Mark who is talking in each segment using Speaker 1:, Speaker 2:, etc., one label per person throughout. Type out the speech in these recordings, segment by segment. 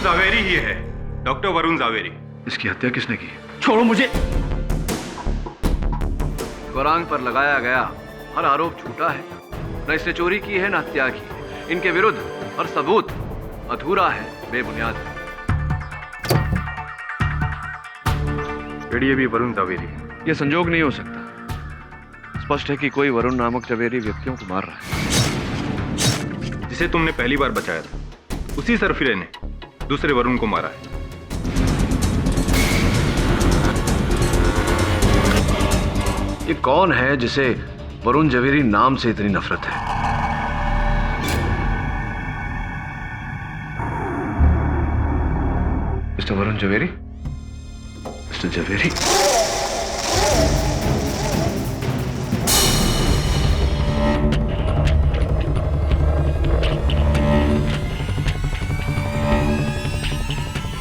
Speaker 1: जावेरी ही है, डॉक्टर वरुण जावेरी।
Speaker 2: इसकी हत्या किसने की?
Speaker 3: छोड़ो मुझे।
Speaker 2: वरांग पर लगाया गया हर आरोप झूठा है। न इसने चोरी की है न हत्या की है। इनके विरुद्ध हर सबूत अधूरा है, बेबुनियाद है।
Speaker 1: ये भी वरुण जावेरी।
Speaker 2: यह संजोग नहीं हो सकता। स्पष्ट है कि कोई वरुण नामक जवेरी व्यक्तियों को मार रहा है।
Speaker 1: जिसे तुमने पहली बार बचाया था, उसी सरफिरे ने दूसरे वरुण को मारा है।
Speaker 2: ये कौन है जिसे वरुण जवेरी नाम से इतनी नफरत है? Mister Varun Javeri, mister Javeri.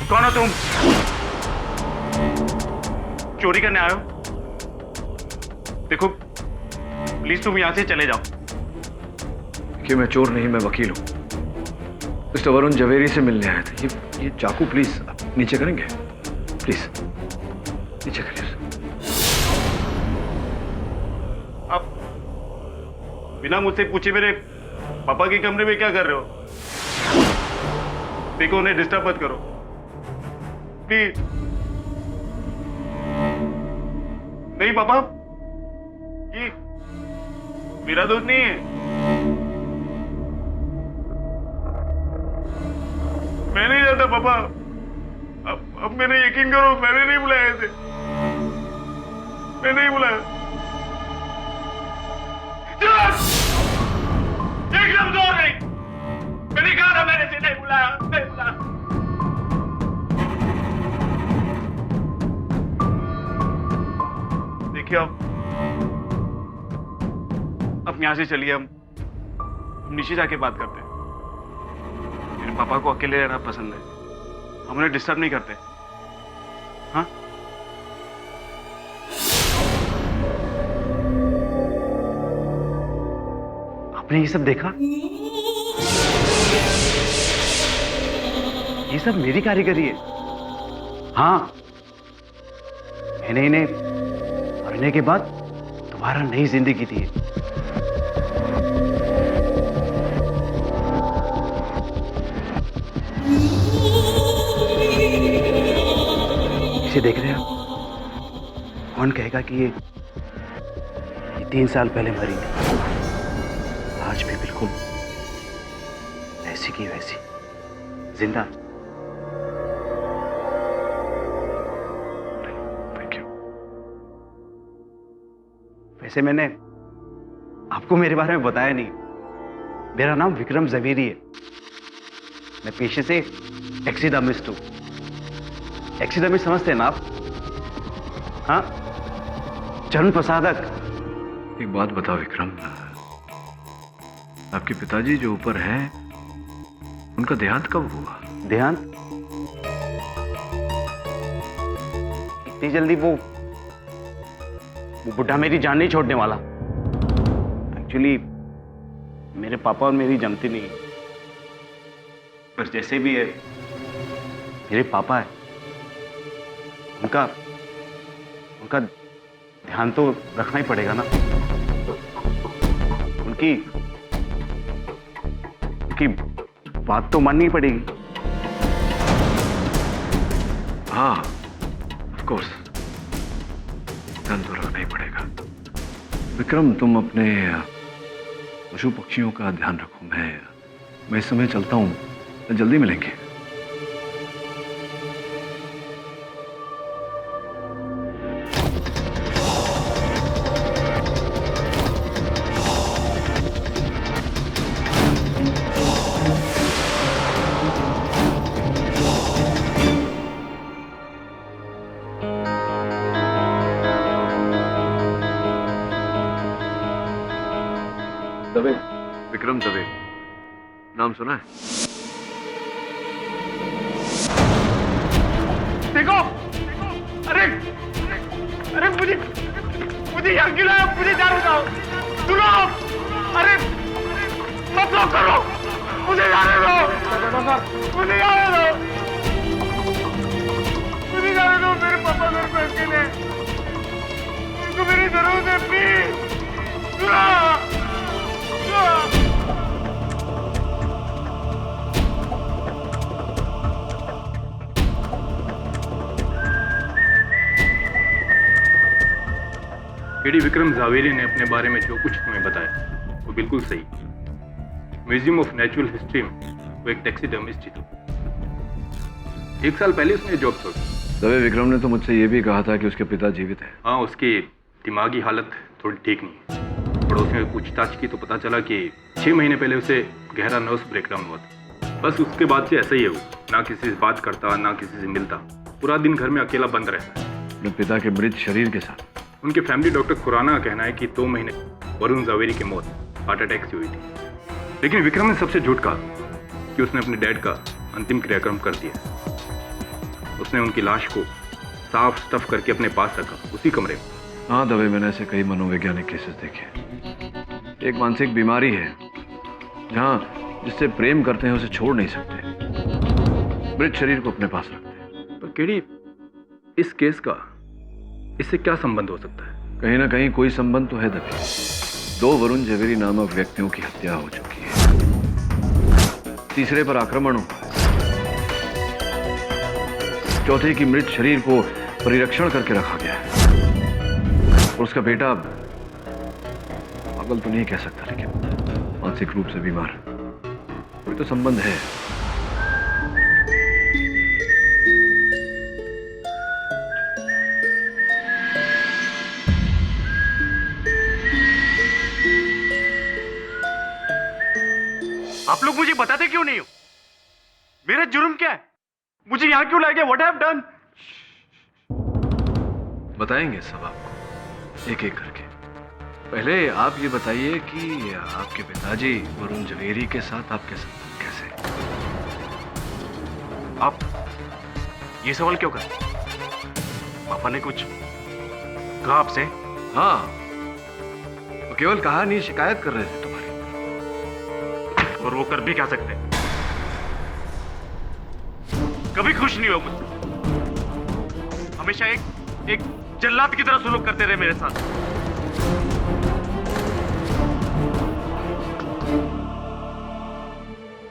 Speaker 3: कौन हो तुम? चोरी करने आए हो? देखो प्लीज तुम यहां से चले जाओ।
Speaker 2: कि मैं चोर नहीं, मैं वकील हूं। मिस्टर वरुण जवेरी से मिलने आया था। ये चाकू प्लीज नीचे करेंगे? प्लीज नीचे करिए।
Speaker 3: अब बिना मुझसे पूछे मेरे पापा के कमरे में क्या कर रहे हो? देखो उन्हें डिस्टर्ब मत करो प्लीज। नहीं पापा, ये मेरा दोस्त नहीं है। मैं नहीं जानता पापा। अब मैंने यकीन करो, मैंने नहीं बुलाया इसे। मैं नहीं बुलाया। एकदम जोर नहीं। मैंने कहा था मैंने इसे नहीं बुलाया, नहीं बुलाया। देखिए अब यहां से चलिए। हम नीचे जाके बात करते हैं। मेरे पापा को अकेले रहना पसंद है, हम उन्हें डिस्टर्ब नहीं करते। हाँ आपने ये सब देखा? ये सब मेरी कारीगरी है। हाँ मैंने इन्हें मरने के बाद दोबारा नई जिंदगी दी है। इसे देख रहे हैं आप? कौन कहेगा कि ये 3 साल पहले मरी थी? आज भी बिल्कुल वैसी की वैसी जिंदा।
Speaker 2: Thank you.
Speaker 3: वैसे मैंने आपको मेरे बारे में बताया नहीं। मेरा नाम विक्रम जवेरी है। मैं पेशे से टैक्सीडर्मिस्ट हूं। टैक्सीडर्मिस्ट समझते हैं ना आप? हाँ, चरण प्रसादक।
Speaker 2: एक बात बताओ विक्रम, आपके पिताजी जो ऊपर हैं, उनका देहांत कब हुआ?
Speaker 3: देहांत? इतनी जल्दी वो बुढ़ा मेरी जान नहीं छोड़ने वाला। एक्चुअली मेरे पापा और मेरी जमती नहीं। बस जैसे भी है, मेरे पापा है। उनका ध्यान तो रखना ही पड़ेगा ना। उनकी बात तो माननी पड़ेगी।
Speaker 2: हाँ ऑफ कोर्स, ध्यान तो रखना ही पड़ेगा। विक्रम, तुम अपने पशु पक्षियों का ध्यान रखो। मैं इस समय चलता हूं, जल्दी मिलेंगे। दवे, विक्रम दवे नाम सुना है?
Speaker 3: देखो, अरे मुझे यहाँ क्यों लाया? मुझे जाने दो। सुनो, अरे मत रोक करो, मुझे जाने दो, मुझे जाने दो।
Speaker 1: एडी विक्रम जावेरी ने अपने बारे में जो कुछ तुम्हें बताया वो बिल्कुल सही। म्यूजियम ऑफ नेचुरल हिस्ट्री में वो एक टैक्सीडर्मिस्ट थी। 1 साल पहले उसने जॉब छोड़ी।
Speaker 2: दवे विक्रम ने तो मुझसे ये भी कहा था कि उसके पिता जीवित हैं।
Speaker 1: हाँ, उसकी दिमागी हालत थोड़ी ठीक नहीं है। पड़ोस में पूछताछ की तो पता चला कि 6 महीने पहले उसे गहरा नर्व्स ब्रेकडाउन हुआ था। बस उसके बाद से ऐसा ही है वो, ना किसी से बात करता ना किसी से मिलता, पूरा दिन घर में अकेला बंद रहता है
Speaker 2: अपने पिता के मृत शरीर के साथ।
Speaker 1: उनके फैमिली डॉक्टर खुराना का कहना है कि 2 महीने वरुण जावेरी की मौत हार्ट अटैक से हुई थी। लेकिन विक्रम ने सबसे झूठ कहा कि उसने अपने डैड का अंतिम क्रियाक्रम कर दिया। उसने उनकी लाश को साफ स्टफ करके अपने पास रखा, उसी कमरे में।
Speaker 2: हाँ दवे, मैंने ऐसे कई मनोवैज्ञानिक केसेस देखे। एक मानसिक बीमारी है जहाँ जिससे प्रेम करते हैं उसे छोड़ नहीं सकते, मृत शरीर को अपने पास रखते हैं।
Speaker 1: पर केडी, इस केस का इससे क्या संबंध हो सकता है?
Speaker 2: कहीं ना कहीं कोई संबंध तो है दवे। 2 वरुण जवेरी नामक व्यक्तियों की हत्या हो चुकी है, तीसरे पर आक्रमण हुआ है, चौथे की मृत शरीर को परिरक्षण करके रखा गया है। और उसका बेटा पागल तो नहीं कह सकता, लेकिन मानसिक रूप से बीमार। कोई तो संबंध है।
Speaker 3: आप लोग मुझे बताते क्यों नहीं हो? मेरा जुर्म क्या है? मुझे यहां क्यों लाए गए? What have done?
Speaker 2: बताएंगे सब आपको एक एक करके। पहले आप ये बताइए कि आपके पिताजी वरुण जवेरी के साथ आपके संबंध कैसे?
Speaker 3: आप ये सवाल क्यों कर? पापा ने कुछ कहा आपसे?
Speaker 2: हाँ, वो केवल कहा नहीं, शिकायत कर रहे थे तुम्हारी।
Speaker 3: और वो कर भी क्या सकते? कभी खुश नहीं हो मुझसे। हमेशा एक जल्लाद की तरह सुलूक करते रहे मेरे साथ।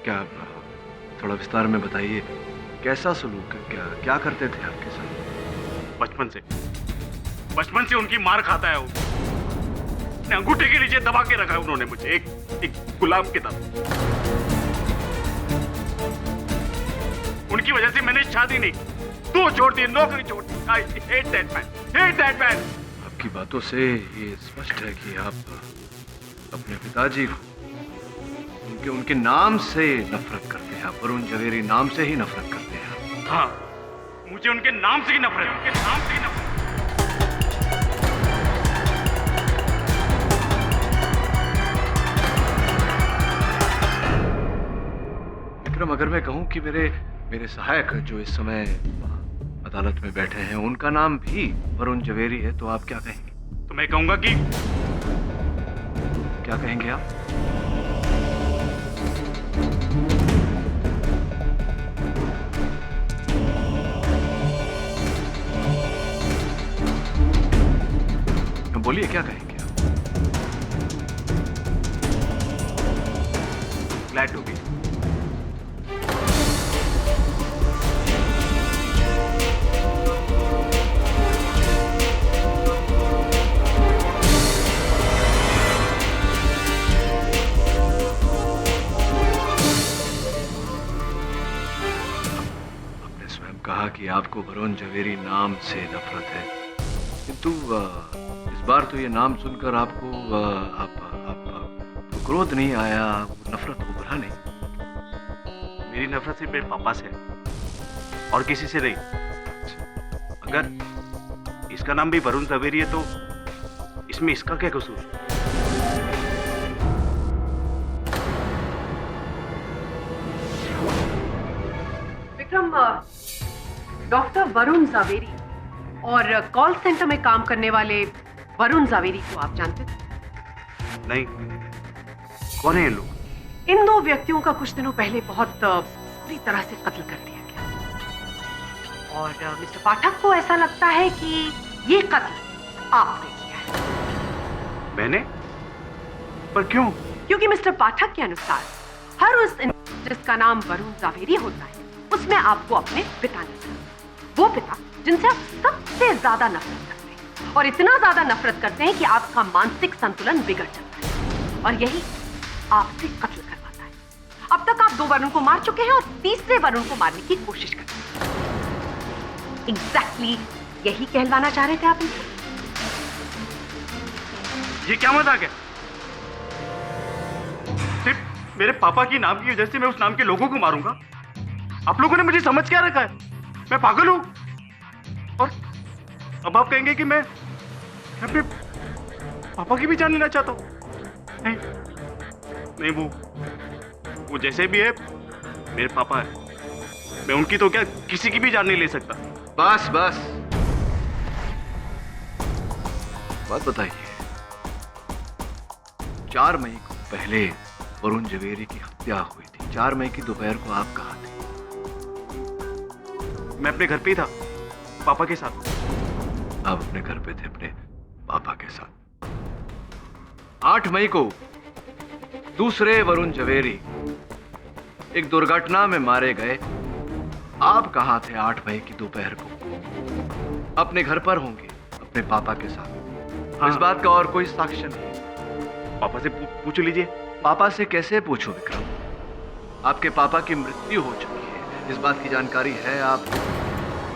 Speaker 2: क्या थोड़ा विस्तार में बताइए, कैसा सलूक? क्या करते थे आपके साथ?
Speaker 3: बचपन से उनकी मार खाता है वो। अपने अंगूठे के नीचे दबा के रखा है उन्होंने मुझे, एक गुलाम की तरह। उनकी वजह से मैंने शादी नहीं की, 2 छोड़ दी, नौकरी छोड़ दी। I hate that man, hate that man।
Speaker 2: आपकी बातों से ये स्पष्ट है कि आप अपने पिताजी को उनके नाम से नफरत करते हैं। आप वरुण जवेरी नाम से ही नफरत करते हैं।
Speaker 3: हाँ, मुझे उनके नाम से ही नफरत है, उनके नाम से ही नफरत।
Speaker 2: विक्रम, अगर मैं कहूं कि मेरे सहायक जो इस समय अदालत में बैठे हैं उनका नाम भी वरुण जवेरी है, तो आप क्या कहेंगे?
Speaker 3: तो मैं कहूंगा कि
Speaker 2: क्या कहेंगे आप? बोलिए, क्या कहेंगे आप?
Speaker 3: Glad to be.
Speaker 2: कहा कि आपको वरुण जवेरी नाम से नफरत है, किंतु इस बार तो ये नाम सुनकर आपको आपको क्रोध नहीं आया, नफरत उभरा नहीं?
Speaker 3: मेरी नफरत सिर्फ मेरे पापा से है और किसी से नहीं। अगर इसका नाम भी वरुण जवेरी है तो इसमें इसका क्या कसूर?
Speaker 4: विक्रम, डॉक्टर वरुण जावेरी और कॉल सेंटर में काम करने वाले वरुण जावेरी को आप जानते थे?
Speaker 3: नहीं, कौन है ये लोग?
Speaker 4: इन 2 व्यक्तियों का कुछ दिनों पहले बहुत बुरी तरह से कत्ल कर दिया गया और मिस्टर पाठक को ऐसा लगता है कि ये कत्ल आपने किया है।
Speaker 3: मैंने? पर क्यों?
Speaker 4: क्योंकि मिस्टर पाठक के अनुसार हर उस जिसका नाम वरुण जावेरी होता है उसमें आपको अपने पिता नजर, वो पिता जिनसे आप सबसे ज्यादा नफरत करते हैं। और इतना ज्यादा नफरत करते हैं कि आपका मानसिक संतुलन बिगड़ जाता है और यही आपसे कत्ल करवाता है। अब तक आप 2 वरुण को मार चुके हैं और तीसरे वरुण को मारने की कोशिश कर रहे हैं। एग्जैक्टली यही कहलवाना चाह रहे थे आप इनसे?
Speaker 5: ये क्या मजाक है? सिर्फ मेरे पापा की नाम की वजह से मैं उस नाम के लोगों को मारूंगा? आप लोगों ने मुझे समझ क्या रखा है? मैं पागल हूं? और अब आप कहेंगे कि मैं अपने पापा की भी जान लेना चाहता हूं? नहीं नहीं, वो जैसे भी है मेरे पापा है। मैं उनकी तो क्या किसी की भी जान नहीं ले सकता।
Speaker 2: बस बस, बात बताइए। 4 मई को पहले वरुण जवेरी की हत्या हुई थी। 4 मई की दोपहर को आप कहाँ थे?
Speaker 5: मैं अपने घर पे ही था, पापा के साथ।
Speaker 2: आप अपने घर पे थे अपने पापा के साथ। 8 मई को दूसरे वरुण जवेरी एक दुर्घटना में मारे गए। आप कहां थे 8 मई की दोपहर को? अपने घर पर होंगे अपने पापा के साथ।
Speaker 5: हाँ।
Speaker 2: इस बात का और कोई साक्ष्य नहीं।
Speaker 5: पापा से पूछ लीजिए।
Speaker 2: पापा से कैसे पूछो विक्रम? आपके पापा की मृत्यु हो चुकी है, इस बात की जानकारी है आपको?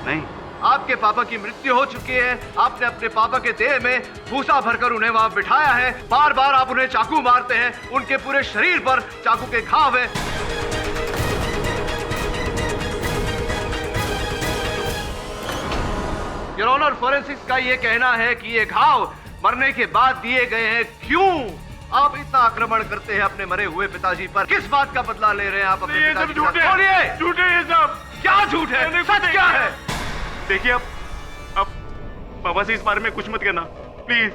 Speaker 5: नहीं।
Speaker 2: आपके पापा की मृत्यु हो चुकी है। आपने अपने पापा के देह में भूसा भरकर उन्हें वहां बिठाया है। बार बार आप उन्हें चाकू मारते हैं। उनके पूरे शरीर पर चाकू के घाव है। योर ऑनर, फोरेंसिक्स का यह कहना है कि ये घाव मरने के बाद दिए गए हैं। क्यों आप इतना आक्रमण करते हैं अपने मरे हुए पिताजी पर? किस बात का बदला ले रहे हैं आप अपने पिताजी के साथ? बोलिए।
Speaker 5: झूठ है ये सब।
Speaker 2: क्या झूठ है? सच क्या है?
Speaker 5: देखिए, अब पापा से इस बारे में कुछ मत कहना प्लीज।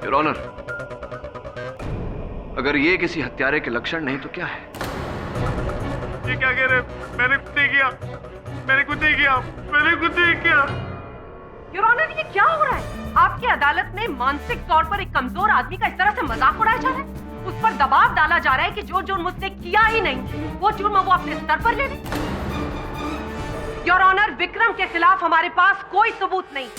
Speaker 2: योर ऑनर, अगर ये किसी हत्यारे के लक्षण नहीं तो क्या है?
Speaker 5: ये क्या कह रहे? मैंने कुछ नहीं किया, मैंने कुछ नहीं किया, मैंने कुछ नहीं किया।
Speaker 4: योर ऑनर, ये क्या हो रहा है? आपकी अदालत में मानसिक तौर पर एक कमजोर आदमी का इस तरह से मजाक उड़ाया जा रहा है। उस पर दबाव डाला जा रहा है कि जो जुर्म उसने किया ही नहीं वो जुर्म वो अपने स्तर पर ले ले। योर ऑनर, विक्रम के खिलाफ हमारे पास कोई सबूत नहीं।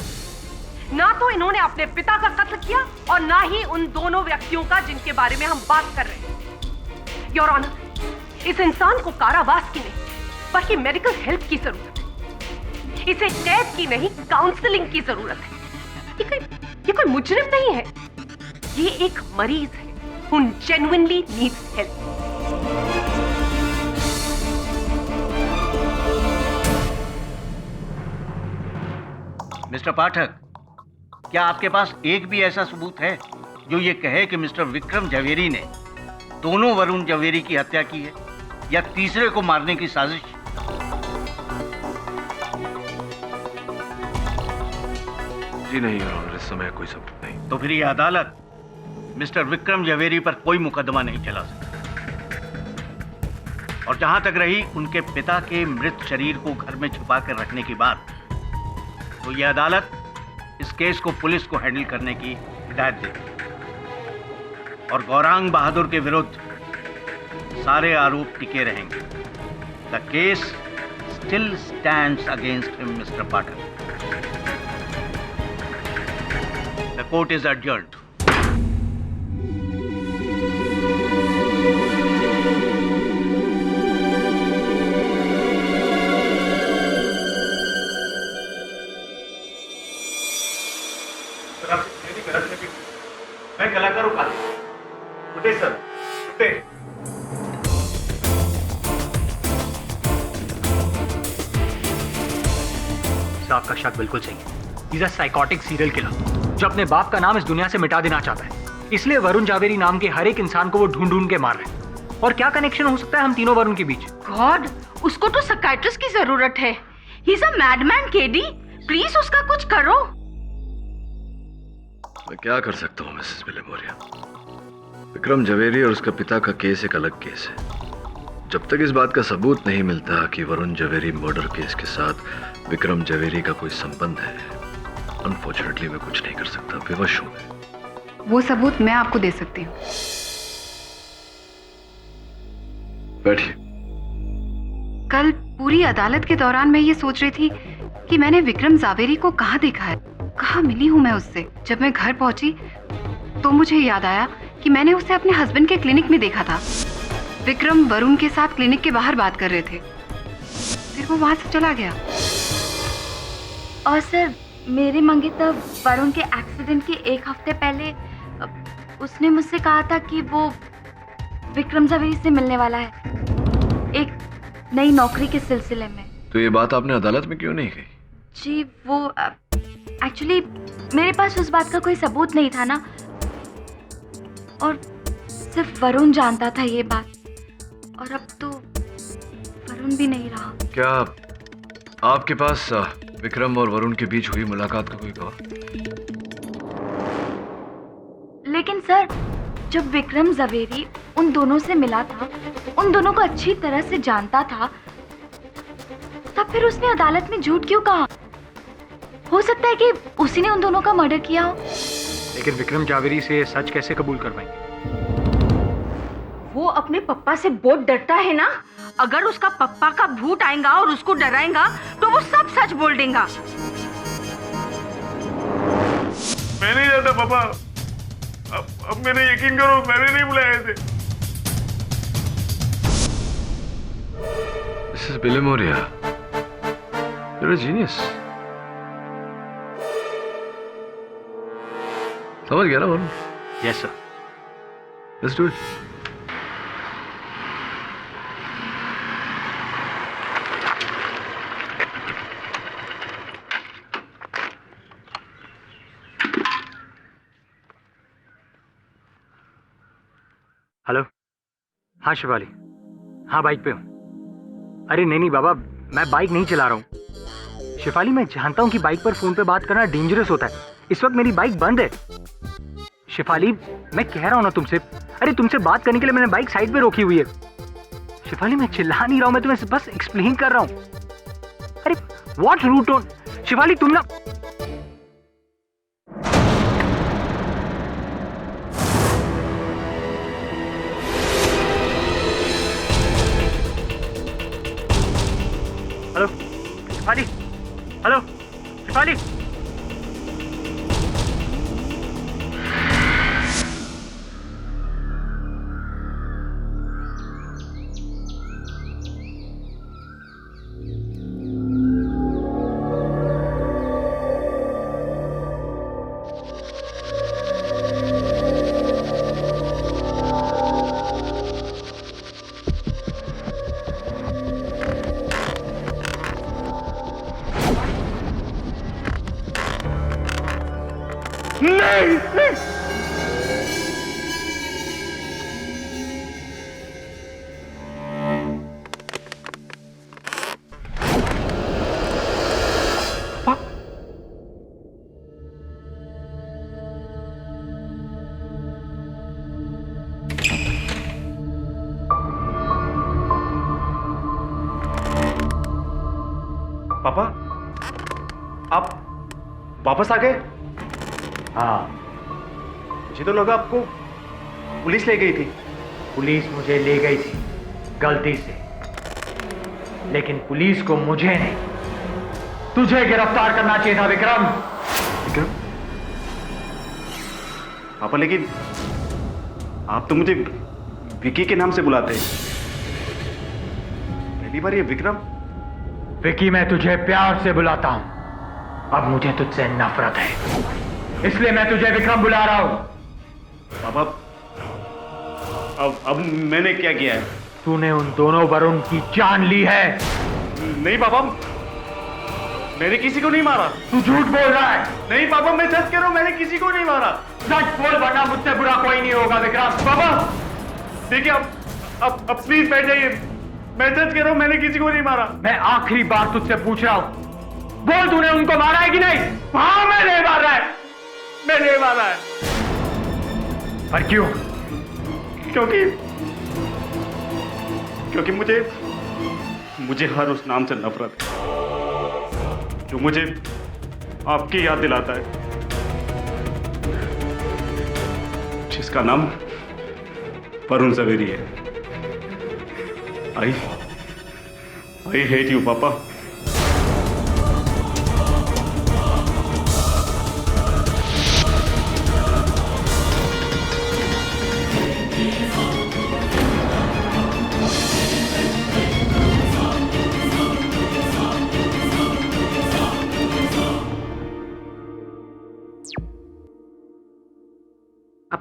Speaker 4: ना तो इन्होंने अपने पिता का कत्ल किया और ना ही उन दोनों व्यक्तियों का जिनके बारे में हम बात कर रहे हैं। योर ऑनर, इस इंसान को कारावास की नहीं बल्कि मेडिकल हेल्प की जरूरत है। इसे कैद की नहीं काउंसलिंग की जरूरत है। ये कोई मुजरिम नहीं है, ये एक मरीज है who genuinely needs help.
Speaker 6: Mister Pathak, क्या आपके पास एक भी ऐसा सबूत है जो ये कहे कि मिस्टर विक्रम जवेरी ने दोनों वरुण जवेरी की हत्या की है या तीसरे को मारने की साजिश?
Speaker 2: जी नहीं योर ऑनर, इस समय कोई सबूत नहीं।
Speaker 6: तो फिर ये अदालत मिस्टर विक्रम जवेरी पर कोई मुकदमा नहीं चला सकती। और जहां तक रही उनके पिता के मृत शरीर को घर में छुपा कर रखने की बात, तो यह अदालत इस केस को पुलिस को हैंडल करने की हिदायत देगी और गौरांग बहादुर के विरुद्ध सारे आरोप टिके रहेंगे। The case still stands against him, mister Pathak. The court is adjourned.
Speaker 5: मैं कलाकार हूं। उठे सर, उठे।
Speaker 7: आपका शक बिल्कुल सही है। He's a psychotic serial killer जो अपने बाप का नाम इस दुनिया से मिटा देना चाहता है। इसलिए वरुण जावेरी नाम के हर एक इंसान को वो ढूंढ ढूंढ के मार रहे हैं। और क्या कनेक्शन हो सकता है हम तीनों वरुण के बीच?
Speaker 8: गॉड, उसको तो साइकियाट्रिस्ट की जरूरत है। He is a madman KD, please उसका कुछ करो।
Speaker 2: मैं क्या कर सकता हूँ मिसेस विलेमोरिया? विक्रम जवेरी और उसका पिता का केस एक अलग केस है। जब तक इस बात का सबूत नहीं मिलता कि वरुण जवेरी मर्डर केस के साथ विक्रम जवेरी का कोई संबंध है, अनफॉर्चुनेटली मैं कुछ नहीं कर सकता। विवश हूं मैं।
Speaker 9: वो सबूत मैं आपको दे सकती हूँ।
Speaker 2: बैठिए।
Speaker 9: कल पूरी अदालत के दौरान मैं ये सोच रही थी कि मैंने विक्रम जावेरी को कहाँ देखा है, कहाँ मिली हूँ मैं उससे। जब मैं घर पहुंची तो मुझे याद आया कि मैंने उसे अपने हस्बैंड के क्लिनिक में देखा था। विक्रम वरुण के साथ क्लिनिक के बाहर बात कर रहे थे, फिर वो वहां से चला गया।
Speaker 8: और सर, मेरे मंगेतर वरुण के एक्सीडेंट के 1 हफ्ते पहले उसने मुझसे कहा था कि वो विक्रम जावेरी से मिलने वाला है, एक नई नौकरी के सिलसिले में।
Speaker 2: तो ये बात आपने अदालत में क्यों नहीं कही? जी
Speaker 8: वो एक्चुअली मेरे पास उस बात का कोई सबूत नहीं था ना, और सिर्फ वरुण जानता था ये बात, और अब तो वरुण भी नहीं रहा।
Speaker 2: क्या आपके पास विक्रम और वरुण के बीच हुई मुलाकात का कोई गवाह?
Speaker 8: लेकिन सर, जब विक्रम जावेरी उन दोनों से मिला था, उन दोनों को अच्छी तरह से जानता था, तब फिर उसने अदालत में झूठ क्यों कहा? हो सकता है कि उसी ने उन दोनों का मर्डर किया हो।
Speaker 7: लेकिन विक्रम जावेरी से ये सच कैसे कबूल करवाएंगे?
Speaker 8: वो अपने पप्पा से बहुत डरता है ना। अगर उसका पप्पा का भूत आएगा और उसको डराएगा तो वो सब सच बोल देगा।
Speaker 5: मैं नहीं जानता पापा, अब मैंने यकीन करो, मैंने नहीं बुलाया थे।
Speaker 2: This is Billy Moria. You're a genius. समझ गया ना Varun?
Speaker 6: Yes sir.
Speaker 2: Let's do it.
Speaker 7: Hello, हाँ शिवाली, हाँ बाइक पे हूँ। अरे नहीं बाबा, मैं बाइक नहीं चला रहा हूँ। शिवाली, मैं जानता हूँ कि बाइक पर फोन पे बात करना डेंजरस होता है। इस वक्त मेरी बाइक बंद है। शिवाली, मैं कह रहा हूँ ना तुमसे, अरे तुमसे बात करने के लिए मैंने बाइक साइड पे रोकी हुई है। शिवाली, मैं चिल्ला नहीं रहा हूँ, मैं तुम्हें बस एक्सप्लेन कर रहा हूँ। अरे व्हाट रूड टोन। शिवाली, तुम ना हेलो शिवाली, हेलो शिवाली।
Speaker 3: पापा, आप वापस आ गए?
Speaker 7: हाँ,
Speaker 3: मुझे तो लगा आपको पुलिस ले गई थी।
Speaker 7: पुलिस मुझे ले गई थी गलती से, लेकिन पुलिस को मुझे नहीं, तुझे गिरफ्तार करना चाहिए था विक्रम।
Speaker 3: विक्रम? पापा, लेकिन आप तो मुझे विकी के नाम से बुलाते हैं। पहली बार ये विक्रम।
Speaker 7: विकी, मैं तुझे प्यार से बुलाता हूं। अब मुझे तुझसे नफरत है, इसलिए मैं तुझे विक्रम बुला रहा हूं।
Speaker 3: पापा, अब मैंने क्या किया है?
Speaker 7: तूने उन दोनों वरुण की जान ली है।
Speaker 3: नहीं पापा, मैंने किसी को नहीं मारा।
Speaker 7: तू झूठ बोल रहा है।
Speaker 3: नहीं पापा, मैं सच कह रहा हूं, मैंने किसी को नहीं मारा।
Speaker 7: सच बोल, वरना मुझसे बुरा कोई नहीं होगा विक्रम।
Speaker 3: पापा देखिए, अब प्लीज बैठ जाइए। मैं सच कह रहा हूं, मैंने किसी को नहीं मारा।
Speaker 7: मैं आखिरी बार तुझसे पूछ रहा हूं, बोल तूने उनको मारा है कि नहीं?
Speaker 3: हाँ, मैंने मारा है, मैंने मारा है।
Speaker 7: पर क्यों?
Speaker 3: क्योंकि मुझे हर उस नाम से नफरत है जो मुझे आपकी याद दिलाता है, जिसका नाम वरुण जावेरी है। I hate you, पापा।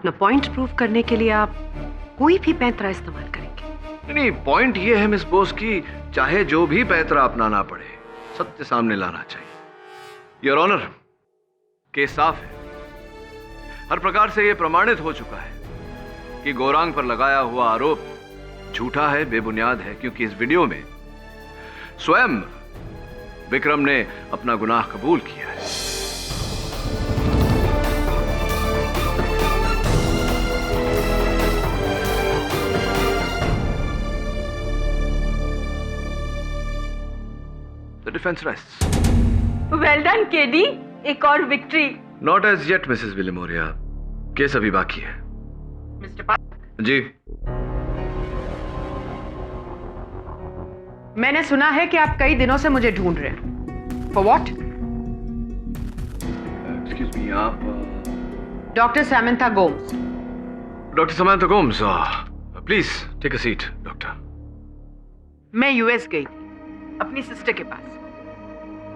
Speaker 4: अपना पॉइंट प्रूव करने के लिए आप कोई भी पैंतरा इस्तेमाल करेंगे।
Speaker 2: नहीं, पॉइंट ये है मिस बोस की चाहे जो भी पैंतरा अपनाना पड़े, सत्य सामने लाना चाहिए। योर ऑनर, केस साफ है। हर प्रकार से यह प्रमाणित हो चुका है कि गौरांग पर लगाया हुआ आरोप झूठा है, बेबुनियाद है, क्योंकि इस वीडियो में स्वयं विक्रम ने अपना गुनाह कबूल किया है। The defense rests.
Speaker 8: Well done KD, एक और victory.
Speaker 2: Not as yet, Mrs Vilimoria. Case अभी बाकी है।
Speaker 4: मिस्टर पाठक,
Speaker 2: जी,
Speaker 4: मैंने सुना है कि आप कई दिनों से मुझे ढूंढ रहे हैं। For what?
Speaker 2: एक्सक्यूज मी, आप
Speaker 4: doctor Samantha Gomes.
Speaker 2: Doctor Samantha Gomes, please take a seat. Doctor,
Speaker 4: मैं यूएस गई थी अपनी सिस्टर के पास।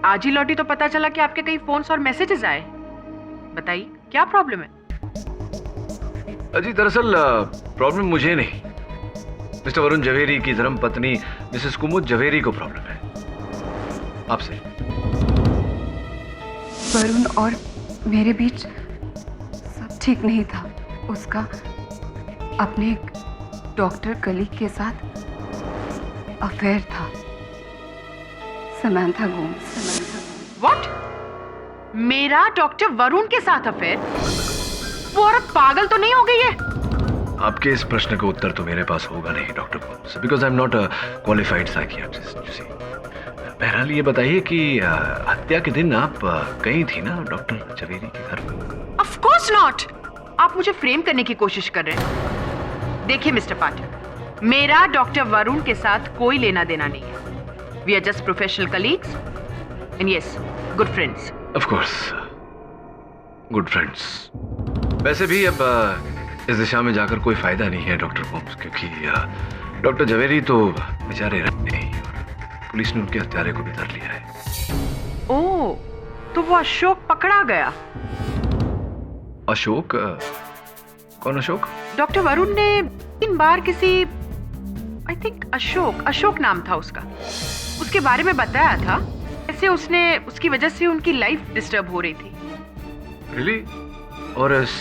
Speaker 4: आज ही लौटी तो पता चला कि आपके कई फोन्स और मैसेजेस आए। बताइए क्या प्रॉब्लम है?
Speaker 2: जी दरअसल प्रॉब्लम मुझे नहीं, मिस्टर वरुण जवेरी की धर्म पत्नी मिसेस कुमुद जवेरी को प्रॉब्लम है। आपसे।
Speaker 9: वरुण और मेरे बीच सब ठीक नहीं था। उसका अपने एक डॉक्टर कलीग के साथ अफेयर था। समांथा गोम्स।
Speaker 4: व्हाट? मेरा डॉक्टर वरुण के साथ अफेयर? वो औरत पागल तो नहीं हो गई है?
Speaker 2: आपके इस प्रश्न का उत्तर तो मेरे पास होगा नहीं doctor Gomes, because I am not a qualified psychiatrist. You see, बहरहाल ये बताइए कि हत्या के दिन आप गई थी ना डॉक्टर जवेरी के घर पर?
Speaker 4: Of course not. आप मुझे फ्रेम करने की कोशिश कर रहे हैं। देखिए मिस्टर पाठक, मेरा डॉक्टर वरुण के साथ कोई लेना देना नहीं है। We are just professional colleagues and yes, good friends.
Speaker 2: Of course, good friends. वैसे भी अब इस दिशा में जाकर कोई फायदा नहीं है डॉक्टर गोम्स, क्योंकि डॉक्टर जवेरी तो बेचारे रहते नहीं और पुलिस ने उनके हत्यारे को भी धर लिया है।
Speaker 4: ओह, तो वो अशोक पकड़ा गया।
Speaker 2: अशोक? कौन अशोक?
Speaker 4: डॉक्टर वरुण ने 3 बार किसी, आई थिंक अशोक नाम था उसका, उसके बारे में बताया था। ऐसे उसकी वजह से उनकी लाइफ डिस्टर्ब हो रही थी।
Speaker 2: रियली? और इस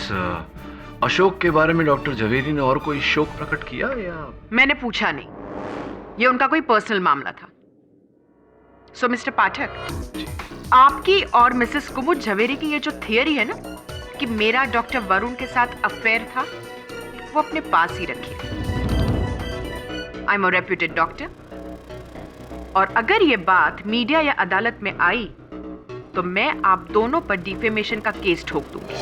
Speaker 2: अशोक के बारे में डॉक्टर जवेरी ने और कोई शोक प्रकट किया या?
Speaker 4: मैंने पूछा नहीं, ये उनका कोई पर्सनल मामला था। सो मिस्टर पाठक, आपकी और मिसेस कुमुद जवेरी की ये जो थियरी है ना कि मेरा डॉक्टर वरुण के साथ अफेयर था, वो अपने पास ही रखिए। I am a reputed doctor, और अगर ये बात मीडिया या अदालत में आई तो मैं आप दोनों पर डिफेमेशन का केस ठोक दूंगी।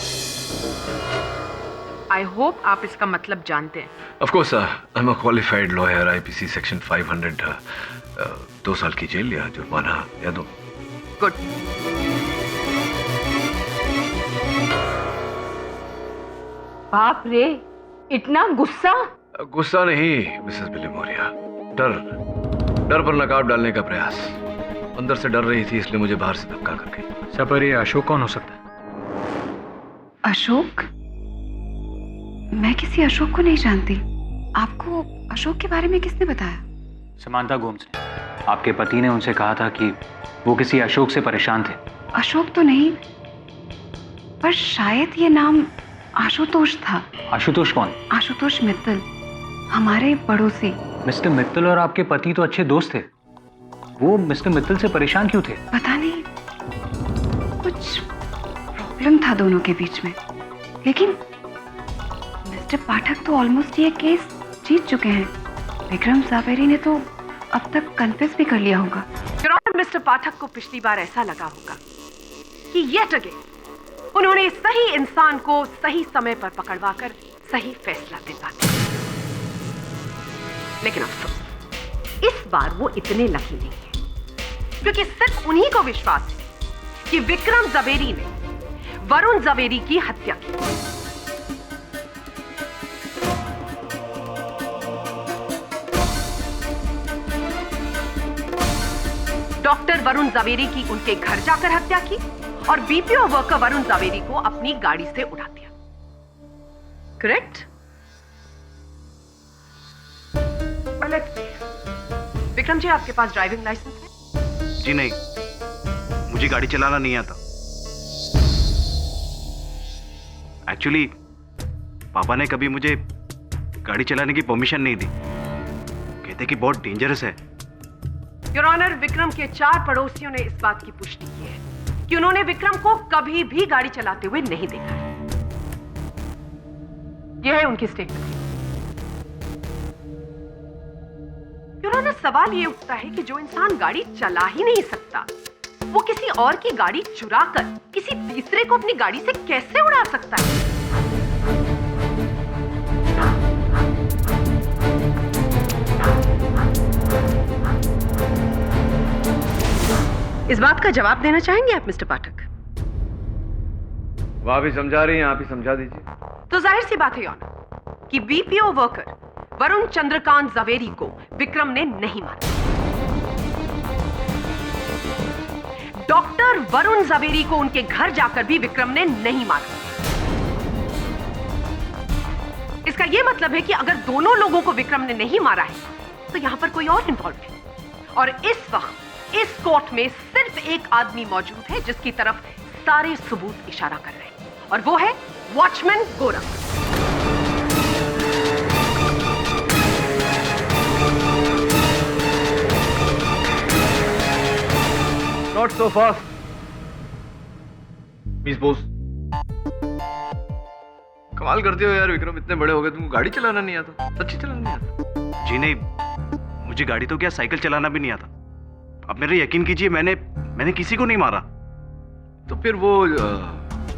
Speaker 4: आई होप आप इसका मतलब जानते हैं।
Speaker 2: Of course, I am a qualified lawyer. IPC section 500, 2 साल की जेल या जुर्माना या दो।
Speaker 4: गुड।
Speaker 8: बाप रे, इतना गुस्सा?
Speaker 2: गुस्सा नहीं मिसेस विलिमोरिया, डर पर नकाब डालने का प्रयास। अंदर से डर रही थी, इसलिए मुझे बाहर से धक्का कर गई।
Speaker 7: सर, पर ये अशोक कौन हो सकता है?
Speaker 9: अशोक? मैं किसी अशोक को नहीं जानती। आपको अशोक के बारे में किसने बताया?
Speaker 7: समांथा गोम्स ने। आपके पति ने उनसे कहा था कि वो किसी अशोक से परेशान थे।
Speaker 9: अशोक तो नहीं, पर शायद ये नाम आशुतोष था।
Speaker 7: आशुतोष कौन?
Speaker 9: आशुतोष मित्तल, हमारे पड़ोसी।
Speaker 7: मिस्टर मित्तल और आपके पति तो अच्छे दोस्त थे, वो मिस्टर मित्तल से परेशान क्यों थे?
Speaker 9: पता नहीं, कुछ प्रॉब्लम था दोनों के बीच में। लेकिन मिस्टर पाठक तो ऑलमोस्ट ये केस जीत चुके हैं। विक्रम जावेरी ने तो अब तक कन्फेस भी कर लिया होगा।
Speaker 4: मिस्टर पाठक को पिछली बार ऐसा लगा होगा कि येट अगेन उन्होंने सही इंसान को सही समय पर पकड़वाकर सही फैसला दिलवा दिया। लेकिन अफसोस, इस बार वो इतने लकी नहीं है, क्योंकि सिर्फ उन्हीं को विश्वास है कि विक्रम जवेरी ने वरुण जवेरी की हत्या की। डॉक्टर वरुण जवेरी की उनके घर जाकर हत्या की और बीपीओ वर्कर वरुण जवेरी को अपनी गाड़ी से उड़ा दिया। करेक्ट? विक्रम जी, आपके पास ड्राइविंग लाइसेंस है?
Speaker 3: जी नहीं, मुझे गाड़ी चलाना नहीं आता। एक्चुअली पापा ने कभी मुझे गाड़ी चलाने की परमिशन नहीं दी, कहते कि बहुत डेंजरस है।
Speaker 4: योर ऑनर, विक्रम के 4 पड़ोसियों ने इस बात की पुष्टि की है कि उन्होंने विक्रम को कभी भी गाड़ी चलाते हुए नहीं देखा है। यह है उनकी स्टेटमेंट। योर ऑनर, सवाल यह उठता है कि जो इंसान गाड़ी चला ही नहीं सकता, वो किसी और की गाड़ी चुराकर किसी तीसरे को अपनी गाड़ी से कैसे उड़ा सकता है? इस बात का जवाब देना चाहेंगे आप मिस्टर पाठक?
Speaker 2: वह भी समझा रही हैं, आप ही समझा दीजिए।
Speaker 4: तो जाहिर सी बात है योर ऑनर कि बीपीओ वर्कर वरुण चंद्रकांत जवेरी को विक्रम ने नहीं मारा। डॉक्टर वरुण जवेरी को उनके घर जाकर भी विक्रम ने नहीं मारा। इसका यह मतलब है कि अगर दोनों लोगों को विक्रम ने नहीं मारा है तो यहां पर कोई और इन्वॉल्व है। और इस वक्त इस कोर्ट में सिर्फ एक आदमी मौजूद है जिसकी तरफ सारे सबूत इशारा कर रहे हैं, और वो है watchman Gorakh.
Speaker 2: Not so fast miss Bose. कमाल करते हो यार विक्रम, इतने बड़े हो गए तुमको गाड़ी चलाना नहीं आता? सच्ची चलाना नहीं आता?
Speaker 3: जी नहीं, मुझे गाड़ी तो क्या साइकिल चलाना भी नहीं आता। आप मेरे यकीन कीजिए, मैंने किसी को नहीं मारा।
Speaker 2: तो फिर वो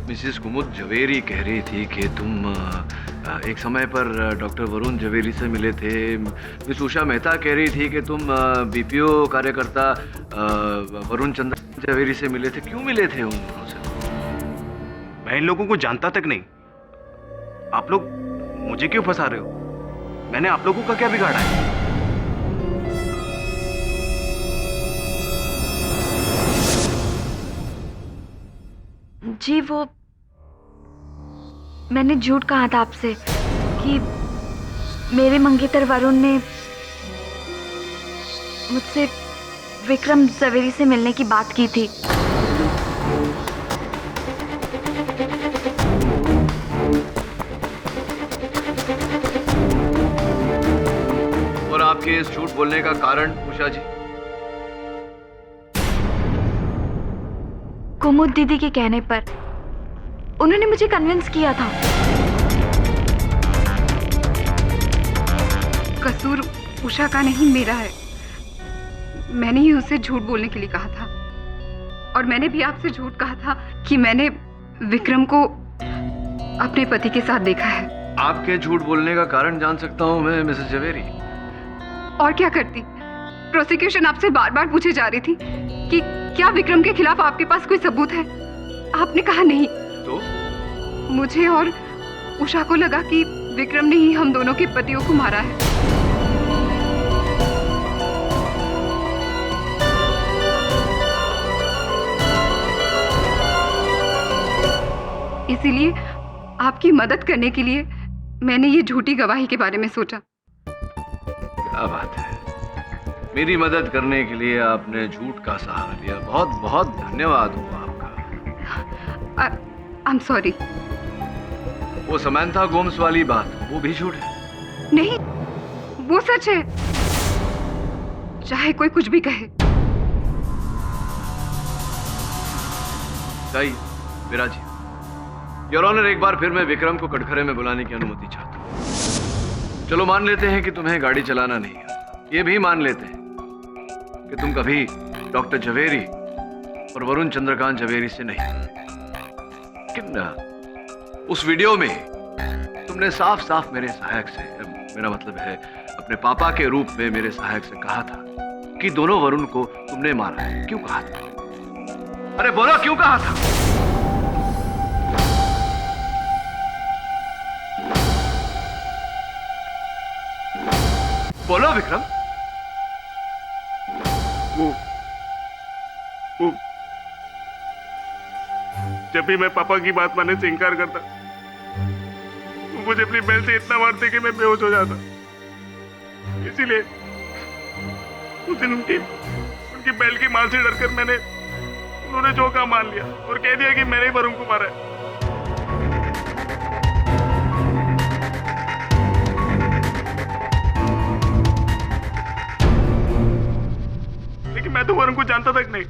Speaker 2: मिसेस कुमुद जवेरी कह रही थी कि तुम एक समय पर डॉक्टर वरुण जवेरी से मिले थे। मिस उषा मेहता कह रही थी कि तुम बीपीओ कार्यकर्ता वरुण चंद्र जवेरी से मिले थे। क्यों मिले थे उन दोनों से?
Speaker 3: मैं इन लोगों को जानता तक नहीं। आप लोग मुझे क्यों फंसा रहे हो? मैंने आप लोगों का क्या बिगाड़ा है?
Speaker 8: जी वो मैंने झूठ कहा था आपसे कि मेरे मंगेतर वरुण ने मुझसे विक्रम जवेरी से मिलने की बात की थी।
Speaker 2: और आपके इस झूठ बोलने का कारण उषा जी?
Speaker 8: कुमुद दीदी के कहने पर उन्होंने मुझे कन्विंस किया था।
Speaker 9: कसूर उषा का नहीं, मेरा है। मैंने ही उसे झूठ बोलने के लिए कहा था, और मैंने भी आपसे झूठ कहा था कि मैंने विक्रम को अपने पति के साथ देखा है।
Speaker 2: आपके झूठ बोलने का कारण जान सकता हूं मैं मिसेस जवेरी?
Speaker 9: और क्या करती? प्रोसिक्यूशन आपसे बार बार पूछे जा रही थी कि क्या विक्रम के खिलाफ आपके पास कोई सबूत है? आपने कहा नहीं।
Speaker 2: तो
Speaker 9: मुझे और उषा को लगा कि विक्रम ने ही हम दोनों के पतियों को मारा है। इसीलिए आपकी मदद करने के लिए मैंने ये झूठी गवाही के बारे में सोचा।
Speaker 2: क्या बात है, मेरी मदद करने के लिए आपने झूठ का सहारा लिया। बहुत बहुत धन्यवाद हुआ आपका।
Speaker 9: I am sorry.
Speaker 2: वो समंथा गोम्स वाली बात, वो भी झूठ है?
Speaker 9: नहीं, वो सच है, चाहे कोई कुछ भी कहे।
Speaker 2: विराजी, योर ऑनर, एक बार फिर मैं विक्रम को कटघरे में बुलाने की अनुमति चाहता हूं। चलो मान लेते हैं कि तुम्हें गाड़ी चलाना नहीं आता, ये भी मान लेते हैं कि तुम कभी डॉक्टर जवेरी और वरुण चंद्रकांत जवेरी से नहीं। लेकिन उस वीडियो में तुमने साफ साफ मेरे सहायक से, मेरा मतलब है अपने पापा के रूप में मेरे सहायक से कहा था कि दोनों वरुण को तुमने मारा है। क्यों कहा था? अरे बोलो, क्यों कहा था? बोलो विक्रम।
Speaker 5: वो जब भी मैं पापा की बात मानने से इनकार करता, मुझे अपनी बेल्ट से इतना मारते कि मैं बेहोश हो जाता। इसीलिए उस दिन उनकी बेल्ट की मार से डरकर उन्होंने जो कहा मान लिया और कह दिया कि मैंने ही वरुण को मारा है। लेकिन मैं तो वरुण को जानता तक नहीं।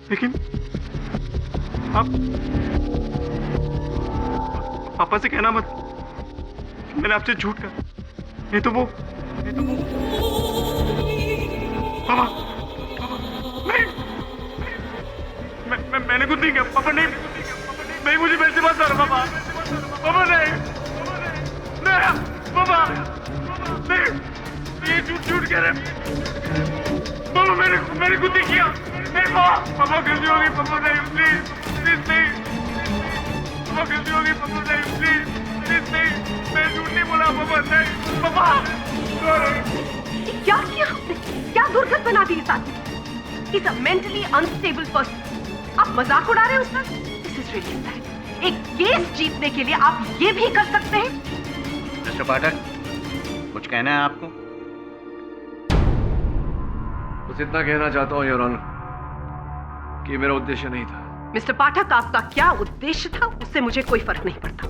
Speaker 5: लेकिन आप पापा से कहना मत कि मैंने आपसे झूठ कहा, नहीं तो वो पापा नहीं, मैंने कुछ नहीं किया पापा। नहीं मुझे बेल्ट से बात कर पापा। पापा नहीं पापा नहीं, ये झूठ कह रहे पापा। मैंने कुछ नहीं किया। नहीं पापा गलती हो गई पापा। नहीं प्लीज नहीं पापा, गलती हो गई पापा। नहीं प्लीज नहीं, मैं झूठ नहीं बोला पापा। नहीं पापा।
Speaker 4: क्या किया आपने? क्या दुर्गत बना दी इस आदमी? He's a mentally unstable person. आप मजाक उड़ा रहे हो उसका? This is really sad. एक केस जीतने के लिए आप ये भी कर सकते हैं?
Speaker 6: मिस्टर पाठक, कुछ कहना है आपको?
Speaker 2: बस इतना कहना चाहता हूँ योर ऑनर कि मेरा उद्देश्य नहीं था।
Speaker 4: मिस्टर पाठक, आपका क्या उद्देश्य था उससे मुझे कोई फर्क नहीं पड़ता,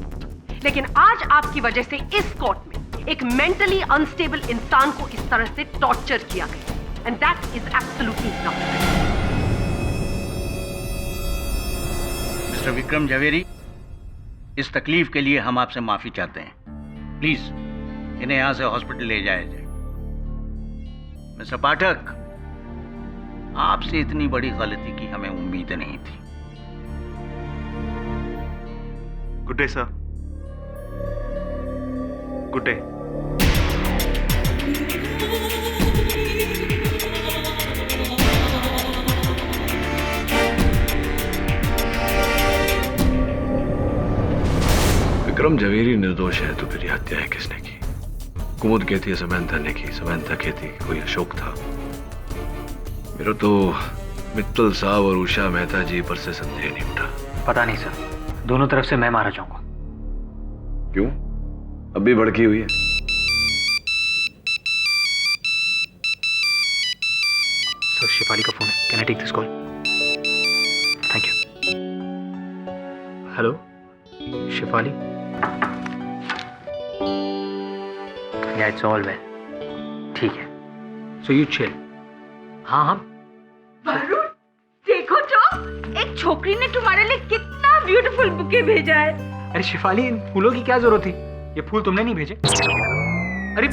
Speaker 4: लेकिन आज आपकी वजह से इस कोर्ट में एक मेंटली अनस्टेबल इंसान को इस तरह से टॉर्चर किया गया, and that is absolutely not right.
Speaker 6: Mister Vikram Javeri, इस तकलीफ के लिए हम आपसे माफी चाहते हैं। प्लीज इन्हें यहां से हॉस्पिटल ले जाया जाए। मिस्टर पाठक, आपसे इतनी बड़ी गलती की हमें उम्मीद नहीं थी।
Speaker 5: Good day sir. Good day.
Speaker 2: Vikram Javeri निर्दोष है तो फिर ये हत्याएं किसने की? कुमुद कहती है समंथा ने की, समंथा कहती कोई अशोक था। मेरा तो मित्तल साहब और उषा मेहता जी पर से संदेह नहीं उठा।
Speaker 7: पता नहीं सर, दोनों तरफ से मैं मारा जाऊंगा।
Speaker 2: क्यों? अब भी भड़की हुई है?
Speaker 7: सर, शिफाली का फोन है। Can I take this call? Thank you. Hello Shifali. Yeah it's all well. ठीक है, सो यू चिल। हाँ हाँ।
Speaker 8: वरुण, देखो तो एक छोकरी ने तुम्हारे लिए कितना ब्यूटीफुल बुके भेजा है।
Speaker 7: अरे शिफाली, इन फूलों की क्या जरूरत थी? ये फूल तुमने नहीं भेजे। अरे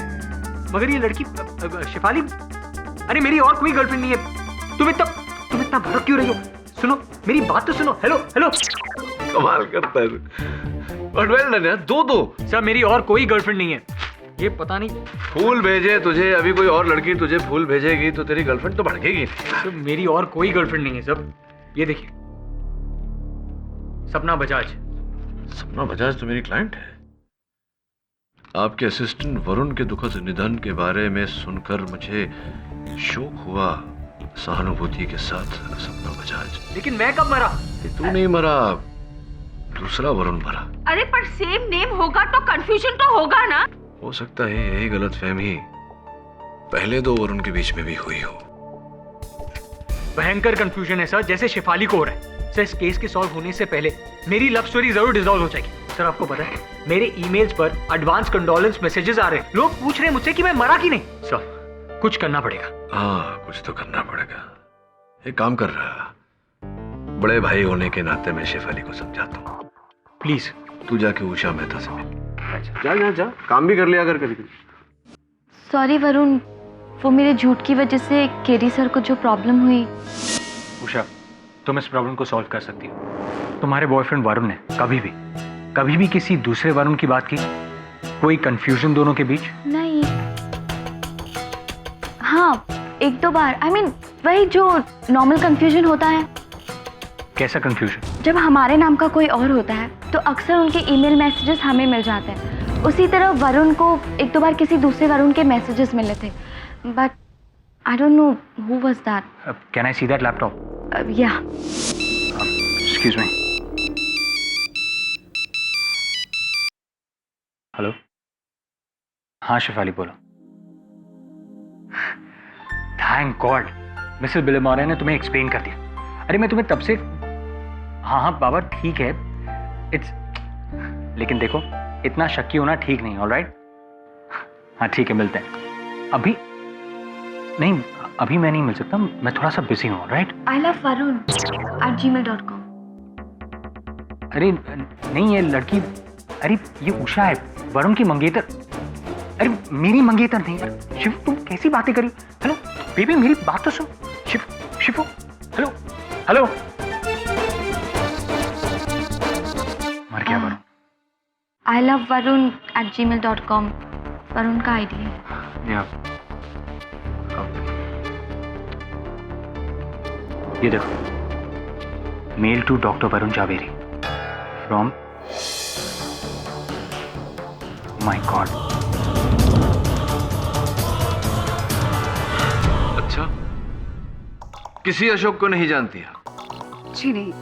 Speaker 7: मगर ये लड़की शिफाली, अरे मेरी और कोई गर्लफ्रेंड नहीं है। तुम इतना भड़क क्यों रही हो? सुनो मेरी बात तो सुनो। Hello hello.
Speaker 2: कमाल करता है। बट वेल डन यार, दो
Speaker 7: सर, मेरी और कोई गर्लफ्रेंड नहीं है। ये पता नहीं
Speaker 2: फूल भेजे तुझे, अभी कोई और लड़की तुझे फूल भेजेगी तो तेरी गर्लफ्रेंड तो भड़केगी।
Speaker 7: सर, मेरी और कोई गर्लफ्रेंड नहीं है सब। ये देखिए, सपना बजाज।
Speaker 2: सपना बजाज तो मेरी क्लाइंट है। आपके असिस्टेंट वरुण के दुखद निधन के बारे में सुनकर मुझे शोक हुआ, सहानुभूति के साथ सपना बजाज।
Speaker 7: लेकिन मैं कब मरा?
Speaker 2: तू नहीं मरा, दूसरा वरुण मरा।
Speaker 8: अरे पर सेम नेम होगा तो कंफ्यूजन तो होगा ना।
Speaker 2: हो सकता है यही गलतफहमी पहले दो वरुण के बीच में भी हुई हो।
Speaker 7: भयंकर कंफ्यूजन है सर, जैसे शिफाली को हो रहा है। सर, इस केस के सॉल्व होने से पहले मेरी लव स्टोरी जरूर डिसॉल्व हो जाएगी। सर, आपको पता है मेरे ईमेल्स पर एडवांस कंडोलेंस मैसेजेस आ रहे हैं। लोग पूछ रहे हैं मुझसे कि मैं मरा कि नहीं। सर, कुछ करना पड़ेगा।
Speaker 2: हाँ, कुछ तो करना पड़ेगा। एक काम कर रहा, बड़े भाई होने के नाते मैं शेफाली को समझाता हूँ।
Speaker 7: प्लीज
Speaker 2: तू जाके उषा मेहता से मिल। जा, काम भी कर लिया कर कभी।
Speaker 8: सॉरी वरुण, वो मेरे झूठ की वजह से केरी सर को जो प्रॉब्लम हुई।
Speaker 7: उषा, तुम इस प्रॉब्लम को सॉल्व कर सकती हो। तुम्हारे बॉयफ्रेंड वरुण ने कभी भी किसी दूसरे वरुण की बात की? कोई कंफ्यूजन दोनों के बीच?
Speaker 8: नहीं, हाँ एक दो बार। I mean, वही जो नॉर्मल कंफ्यूजन होता है।
Speaker 7: कैसा कंफ्यूजन?
Speaker 8: जब हमारे नाम का कोई और होता है तो अक्सर उनके ईमेल मैसेजेस हमें मिल जाते हैं। उसी तरह वरुण को एक दो बार किसी दूसरे वरुण के मैसेजेस मिले थे, but I don't know who was that.
Speaker 7: Can I see that laptop?
Speaker 8: या
Speaker 7: एक्सक्यूज मी। हेलो, हाँ शेफाली बोलो। थैंक गॉड मिसेस बिलेमोरे ने तुम्हें एक्सप्लेन कर दिया। अरे मैं तुम्हें तब से, हाँ हाँ बाबा ठीक है, लेकिन देखो इतना शक्की होना ठीक नहीं। ऑलराइट, हाँ ठीक है, मिलते हैं। अभी नहीं, अभी मैं नहीं मिल सकता, मैं थोड़ा सा बिजी हूँ। Alright,
Speaker 8: ilovevarun@gmail.com।
Speaker 7: अरे नहीं ये लड़की, अरे ये उषा है, वरुण की मंगेतर। अरे मेरी मंगेतर नहीं यार। शिव तुम कैसी बातें करी। हेलो बेबी मेरी बात तो सुन। Shiv hello hello. मर गया वरुण।
Speaker 8: ilovevarun@gmail.com वरुण का आईडी है।
Speaker 7: ये देखो, mail to doctor Varun Javeri from, my god.
Speaker 2: अच्छा, किसी अशोक को नहीं जानती आप?
Speaker 9: जी नहीं।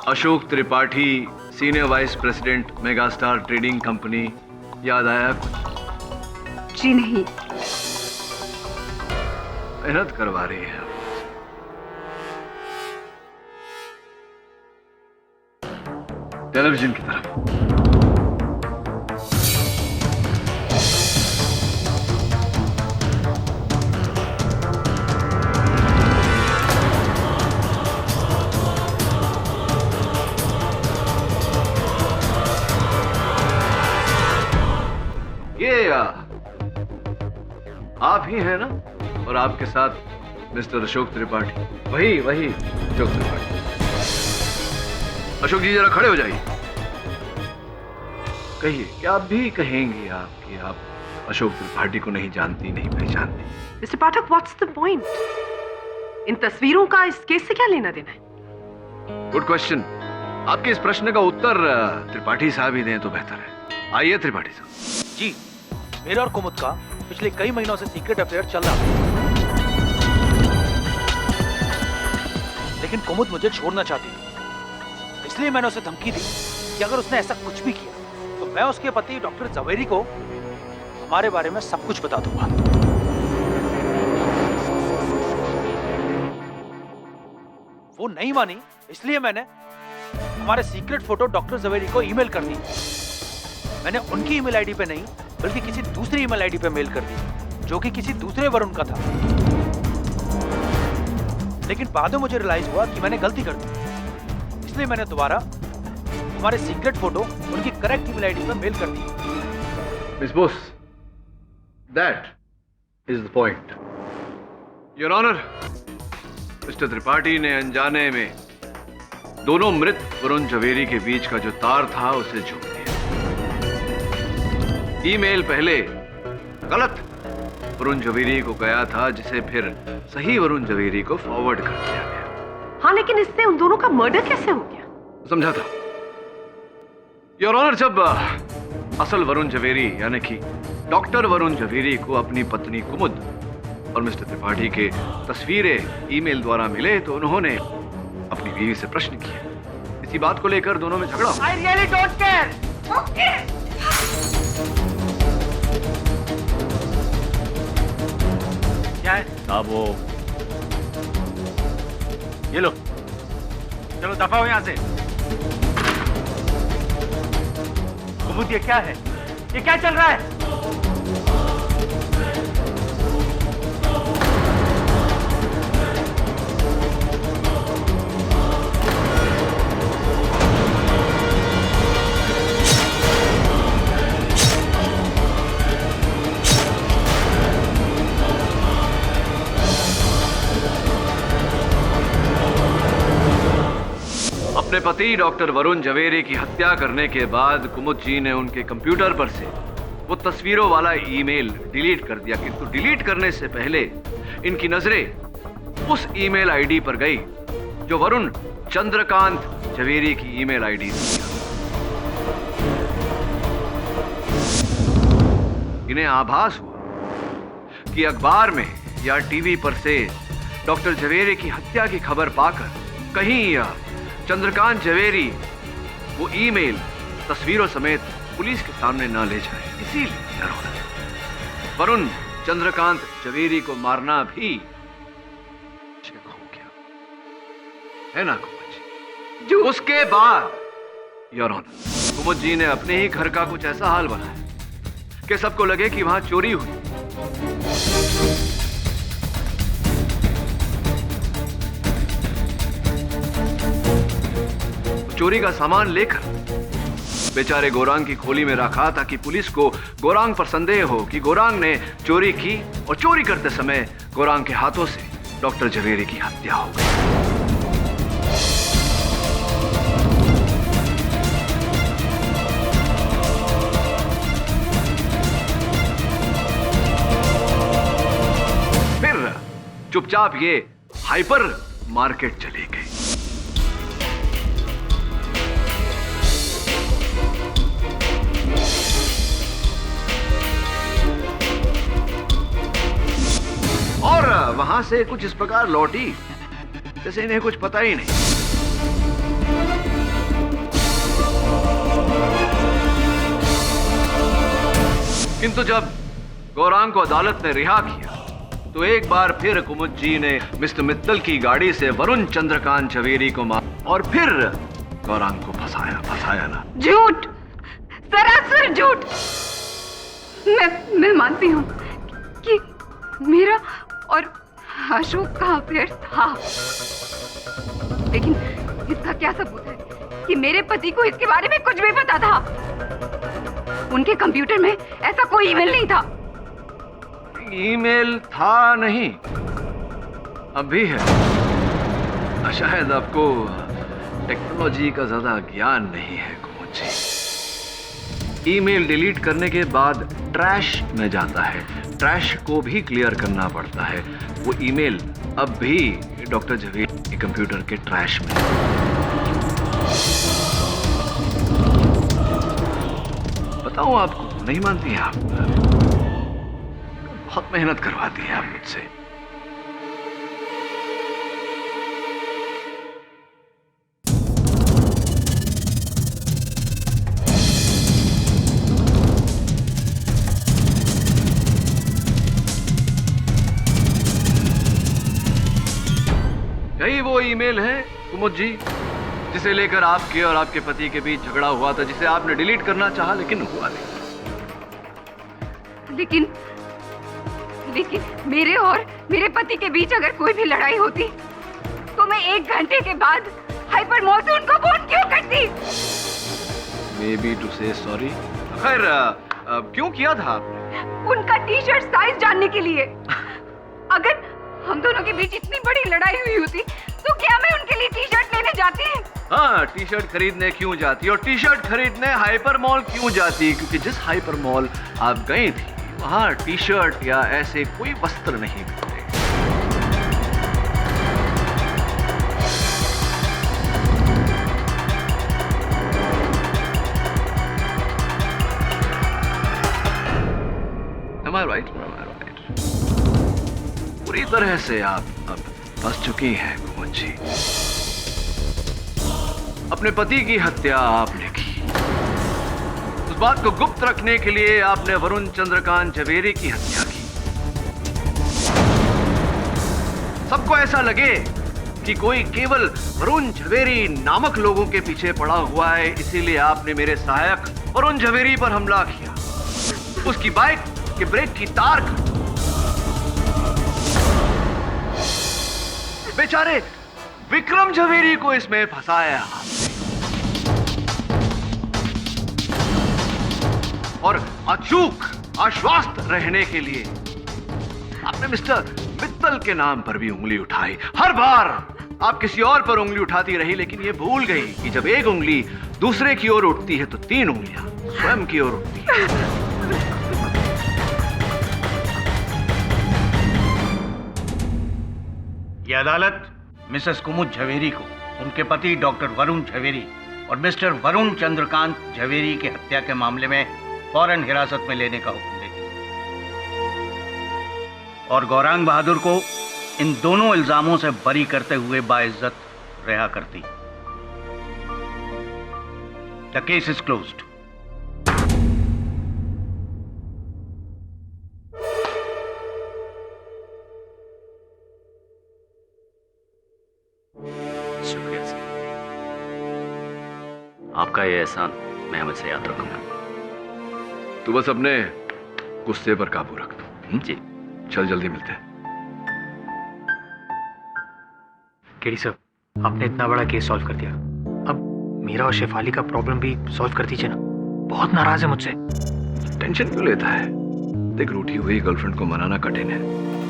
Speaker 2: Ashok Tripathi, senior vice president, Megastar trading company, याद आया कुछ?
Speaker 9: जी नहीं।
Speaker 2: मेहनत करवा रही है। टेलीविजन की तरफ। ये आप ही हैं ना? और आपके साथ मिस्टर अशोक त्रिपाठी। वही अशोक त्रिपाठी। अशोक जी जरा खड़े हो जाइए। कहिए, क्या आप भी कहेंगी आप कि आप अशोक त्रिपाठी को नहीं जानती, नहीं पहचानती?
Speaker 4: Mister Pathak, what's the point? इन तस्वीरों का इस केस से क्या लेना देना है?
Speaker 2: Good question. आपके इस प्रश्न का उत्तर त्रिपाठी साहब ही दें तो बेहतर है। आइए त्रिपाठी साहब।
Speaker 10: जी, मेरा और कुमुद का पिछले कई महीनों से सीक्रेट अफेयर चल रहा है, लेकिन कुमुद मुझे छोड़ना चाहती थी। इसलिए मैंने उसे धमकी दी कि अगर उसने ऐसा कुछ भी किया तो मैं उसके पति डॉक्टर जवेरी को हमारे बारे में सब कुछ बता दूंगा। वो नहीं मानी, इसलिए मैंने हमारे सीक्रेट फोटो डॉक्टर जवेरी को ईमेल कर दी। मैंने उनकी ईमेल आईडी पे नहीं बल्कि किसी दूसरी ईमेल आईडी पे मेल कर दी, जो कि किसी दूसरे वरुण का था। लेकिन बाद में मुझे रियलाइज हुआ कि मैंने गलती कर दी, इसलिए मैंने दोबारा हमारे सीक्रेट फोटो उनकी करेक्ट ईमेल आईडी पे मेल कर दी।
Speaker 2: Miss Bose, that is the point. Your honour, mister Tripathi ने अनजाने में दोनों मृत वरुण जवेरी के बीच का जो तार था उसे जोड़ दिया। ईमेल पहले गलत वरुण जवेरी को गया था, जिसे फिर सही वरुण जवेरी को फॉरवर्ड कर दिया गया।
Speaker 4: हाँ, लेकिन इससे उन दोनों का मर्डर कैसे हो गया?
Speaker 2: समझा था योर ऑनर, जब असल वरुण जवेरी यानी कि डॉक्टर वरुण जवेरी को अपनी पत्नी कुमुद और मिस्टर त्रिपाठी के तस्वीरें ईमेल द्वारा मिले तो उन्होंने अपनी बीवी से प्रश्न किया। इसी बात को लेकर दोनों में झगड़ा हुआ।
Speaker 4: I really don't care. Okay.
Speaker 10: क्या है
Speaker 5: साहब वो,
Speaker 10: ये लो, चलो दफा हो यहां से। कुमुद, ये क्या है? ये क्या चल रहा है?
Speaker 2: अपने पति डॉक्टर वरुण जवेरी की हत्या करने के बाद कुमुद जी ने उनके कंप्यूटर पर से वो तस्वीरों वाला ईमेल डिलीट कर दिया, किंतु डिलीट करने से पहले इनकी नजरें उस ईमेल आईडी पर गई जो वरुण चंद्रकांत जवेरी की ईमेल आईडी थी। इन्हें आभास हुआ कि अखबार में या टीवी पर से डॉक्टर जवेरी की हत्या की खबर पाकर कहीं या चंद्रकांत जवेरी वो ईमेल तस्वीरों समेत पुलिस के सामने ना ले जाए, इसीलिए योर ऑनर वरुण चंद्रकांत जवेरी को मारना भी हो गया है ना कुमुद जी? उसके बाद योर ऑनर कुमुद जी ने अपने ही घर का कुछ ऐसा हाल बनाया कि सबको लगे कि वहां चोरी हुई। चोरी का सामान लेकर बेचारे गोरांग की खोली में रखा ताकि पुलिस को गोरांग पर संदेह हो कि गोरांग ने चोरी की और चोरी करते समय गोरांग के हाथों से डॉक्टर जवेरी की हत्या हो गई। फिर चुपचाप ये हाइपर मार्केट चले गए। और वहां से कुछ इस प्रकार लौटी जैसे इन्हें कुछ पता ही नहीं। किंतु जब गौरांग को अदालत ने रिहा किया तो एक बार फिर कुमुद जी ने मिस्टर मित्तल की गाड़ी से वरुण चंद्रकांत जवेरी को मारा और फिर गौरांग को फंसाया ना।
Speaker 9: झूठ, सरासर झूठ। मैं मानती हूँ कि मेरा और अशोक का अफेयर था, लेकिन इसका क्या सबूत है कि मेरे पति को इसके बारे में कुछ भी पता था? उनके कंप्यूटर में ऐसा कोई ईमेल नहीं था।
Speaker 2: ईमेल था नहीं, अब भी है। शायद आपको टेक्नोलॉजी का ज्यादा ज्ञान नहीं है कुमुद जी। ईमेल डिलीट करने के बाद ट्रैश में जाता है, ट्रैश को भी क्लियर करना पड़ता है। वो ईमेल अब भी डॉक्टर जवेरी के कंप्यूटर के ट्रैश में। बताऊं आपको, नहीं मानती हैं आप? बहुत मेहनत करवाती हैं आप मुझसे। यही वो ईमेल है कुमुद जी जिसे लेकर आपके और आपके पति के बीच झगड़ा हुआ था, जिसे आपने डिलीट करना चाहा लेकिन हुआ नहीं।
Speaker 9: लेकिन मेरे और मेरे पति के बीच अगर कोई भी लड़ाई होती तो मैं 1 घंटे के बाद हाइपर मॉल से उनको फोन क्यों करती?
Speaker 2: Maybe to say sorry। खैर क्यों किया था आपने?
Speaker 9: उनका टी शर्ट साइज जानने के लिए। अगर हम दोनों के बीच इतनी बड़ी लड़ाई हुई होती तो क्या मैं उनके लिए टी शर्ट लेने जाती?
Speaker 2: हाँ, टी शर्ट खरीदने क्यों जाती और टी शर्ट खरीदने हाइपर मॉल क्यों जाती? क्योंकि जिस हाइपर मॉल आप गई थी वहाँ टी शर्ट या ऐसे कोई वस्त्र नहीं मिलते। Am I right? Am I right? पूरी तरह से आप अब फंस चुकी हैं कुमुद जी। अपने पति की हत्या आपने की, उस बात को गुप्त रखने के लिए आपने वरुण चंद्रकांत जवेरी की हत्या की। सबको ऐसा लगे कि कोई केवल वरुण जवेरी नामक लोगों के पीछे पड़ा हुआ है, इसीलिए आपने मेरे सहायक वरुण जवेरी पर हमला किया, उसकी बाइक के ब्रेक की तार बेचारे विक्रम जवेरी को इसमें फंसाया और अचूक आश्वस्त रहने के लिए आपने मिस्टर मित्तल के नाम पर भी उंगली उठाई। हर बार आप किसी और पर उंगली उठाती रही, लेकिन ये भूल गई कि जब एक उंगली दूसरे की ओर उठती है तो 3 उंगलियां स्वयं की ओर उठती है।
Speaker 6: यह अदालत मिसेस कुमुद झवेरी को उनके पति डॉक्टर वरुण झवेरी और मिस्टर वरुण चंद्रकांत झवेरी की हत्या के मामले में फौरन हिरासत में लेने का हुक्म देती और गौरांग बहादुर को इन दोनों इल्जामों से बरी करते हुए बाइज्जत रिहा करती। The case is closed.
Speaker 11: आपका ये एहसान मैं हमेशा याद रखूंगा।
Speaker 2: तू बस अपने गुस्से पर काबू रख दो।
Speaker 11: जी।
Speaker 2: चल जल्दी मिलते हैं।
Speaker 7: केडी साहब, आपने इतना बड़ा केस सॉल्व कर दिया, अब मीरा और शेफाली का प्रॉब्लम भी सॉल्व कर दीजिए ना। बहुत नाराज है मुझसे।
Speaker 2: टेंशन क्यों लेता है? देख, रूठी हुई गर्लफ्रेंड को मनाना कठिन है,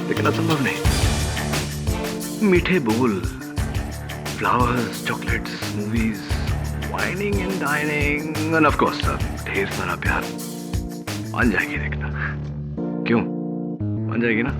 Speaker 2: लेकिन असंभव नहीं। मीठे बोल, flowers, chocolates, movies, whining and dining end of course ढेर सारा प्यार। मान जाएगी, देखना। क्यों मान जाएगी ना?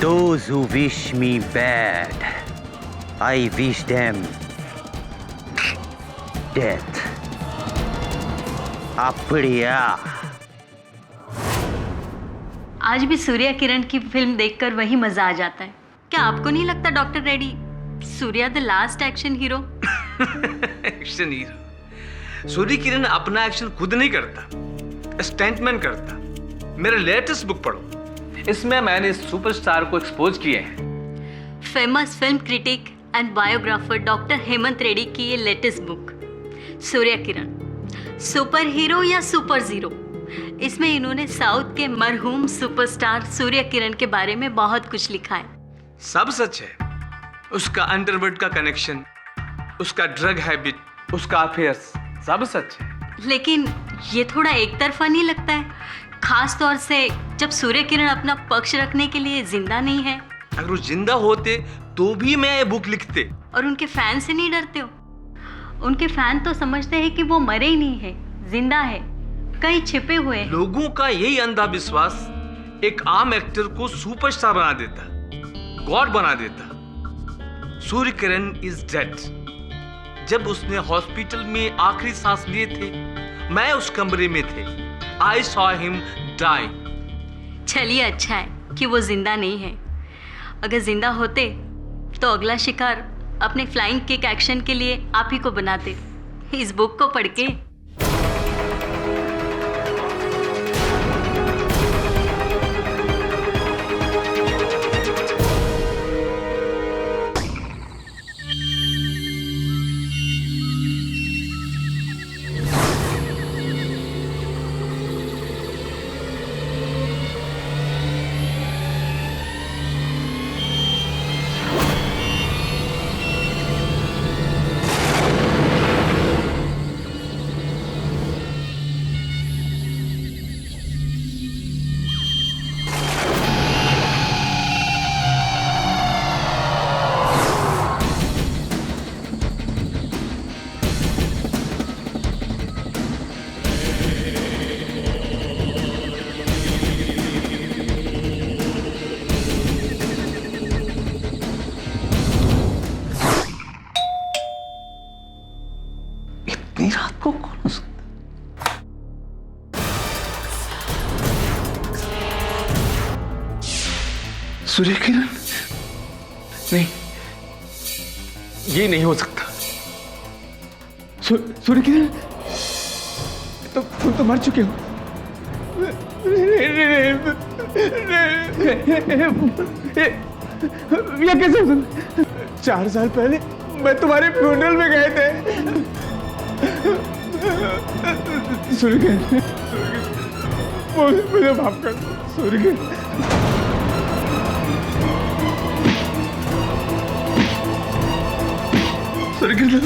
Speaker 12: Those who wish me bad, I wish them death. Apriya.
Speaker 13: आज भी सूर्या किरण की फिल्म देखकर वही मजा आ जाता है। क्या आपको नहीं लगता doctor Reddy, Surya the last action hero?
Speaker 14: Action hero? Surya Kiran अपना एक्शन खुद नहीं करता, स्टंटमैन करता। मेरे लेटेस्ट बुक पढ़ो, इसमें मैंने इस सुपरस्टार को एक्सपोज किए हैं।
Speaker 13: Famous film critic and biographer doctor Hemant Reddy की ये लेटेस्ट बुक सूर्या किरण, सुपर हीरो या सुपर जीरो। इसमें इन्होंने साउथ के मरहूम सुपरस्टार सूर्या किरण के बारे में बहुत कुछ लिखा है।
Speaker 14: सब सच है। उसका अंडरवर्ल्ड का कनेक्शन, उसका ड्रग हैबिट, उसका अफेयर्स, सब सच है।
Speaker 13: लेकिन ये थोड़ा एक तरफा नहीं लगता है, खास तौर से जब सूर्य किरण अपना पक्ष रखने के लिए जिंदा नहीं है।
Speaker 14: अगर वो जिंदा होते तो भी मैं ये बुक लिखते।
Speaker 13: और उनके फैन से नहीं डरते हो? उनके फैन तो समझते हैं कि वो मरे ही नहीं है, जिंदा है, कहीं छिपे हुए हैं।
Speaker 14: लोगों का यही अंधा विश्वास एक आम एक्टर को सुपरस्टार बना देता, गॉड बना देता। Surya Kiran is dead. जब उसने हॉस्पिटल में आखिरी सांस लिए थे, मैं उस कमरे में थे। I saw him die.
Speaker 13: चलिए, अच्छा है कि वो जिंदा नहीं है। अगर जिंदा होते तो अगला शिकार अपने फ्लाइंग किक एक्शन के लिए आप ही को बनाते। इस बुक को पढ़ के
Speaker 14: सूर्य किरण? नहीं, ये नहीं हो सकता। सूर्य किरण?
Speaker 15: तुम तो मर चुके हो। ये कैसे? 4 साल पहले मैं तुम्हारे फ्यूनरल में गए थे। सूर्य, मुझे माफ कर सूर्य। सूर्य,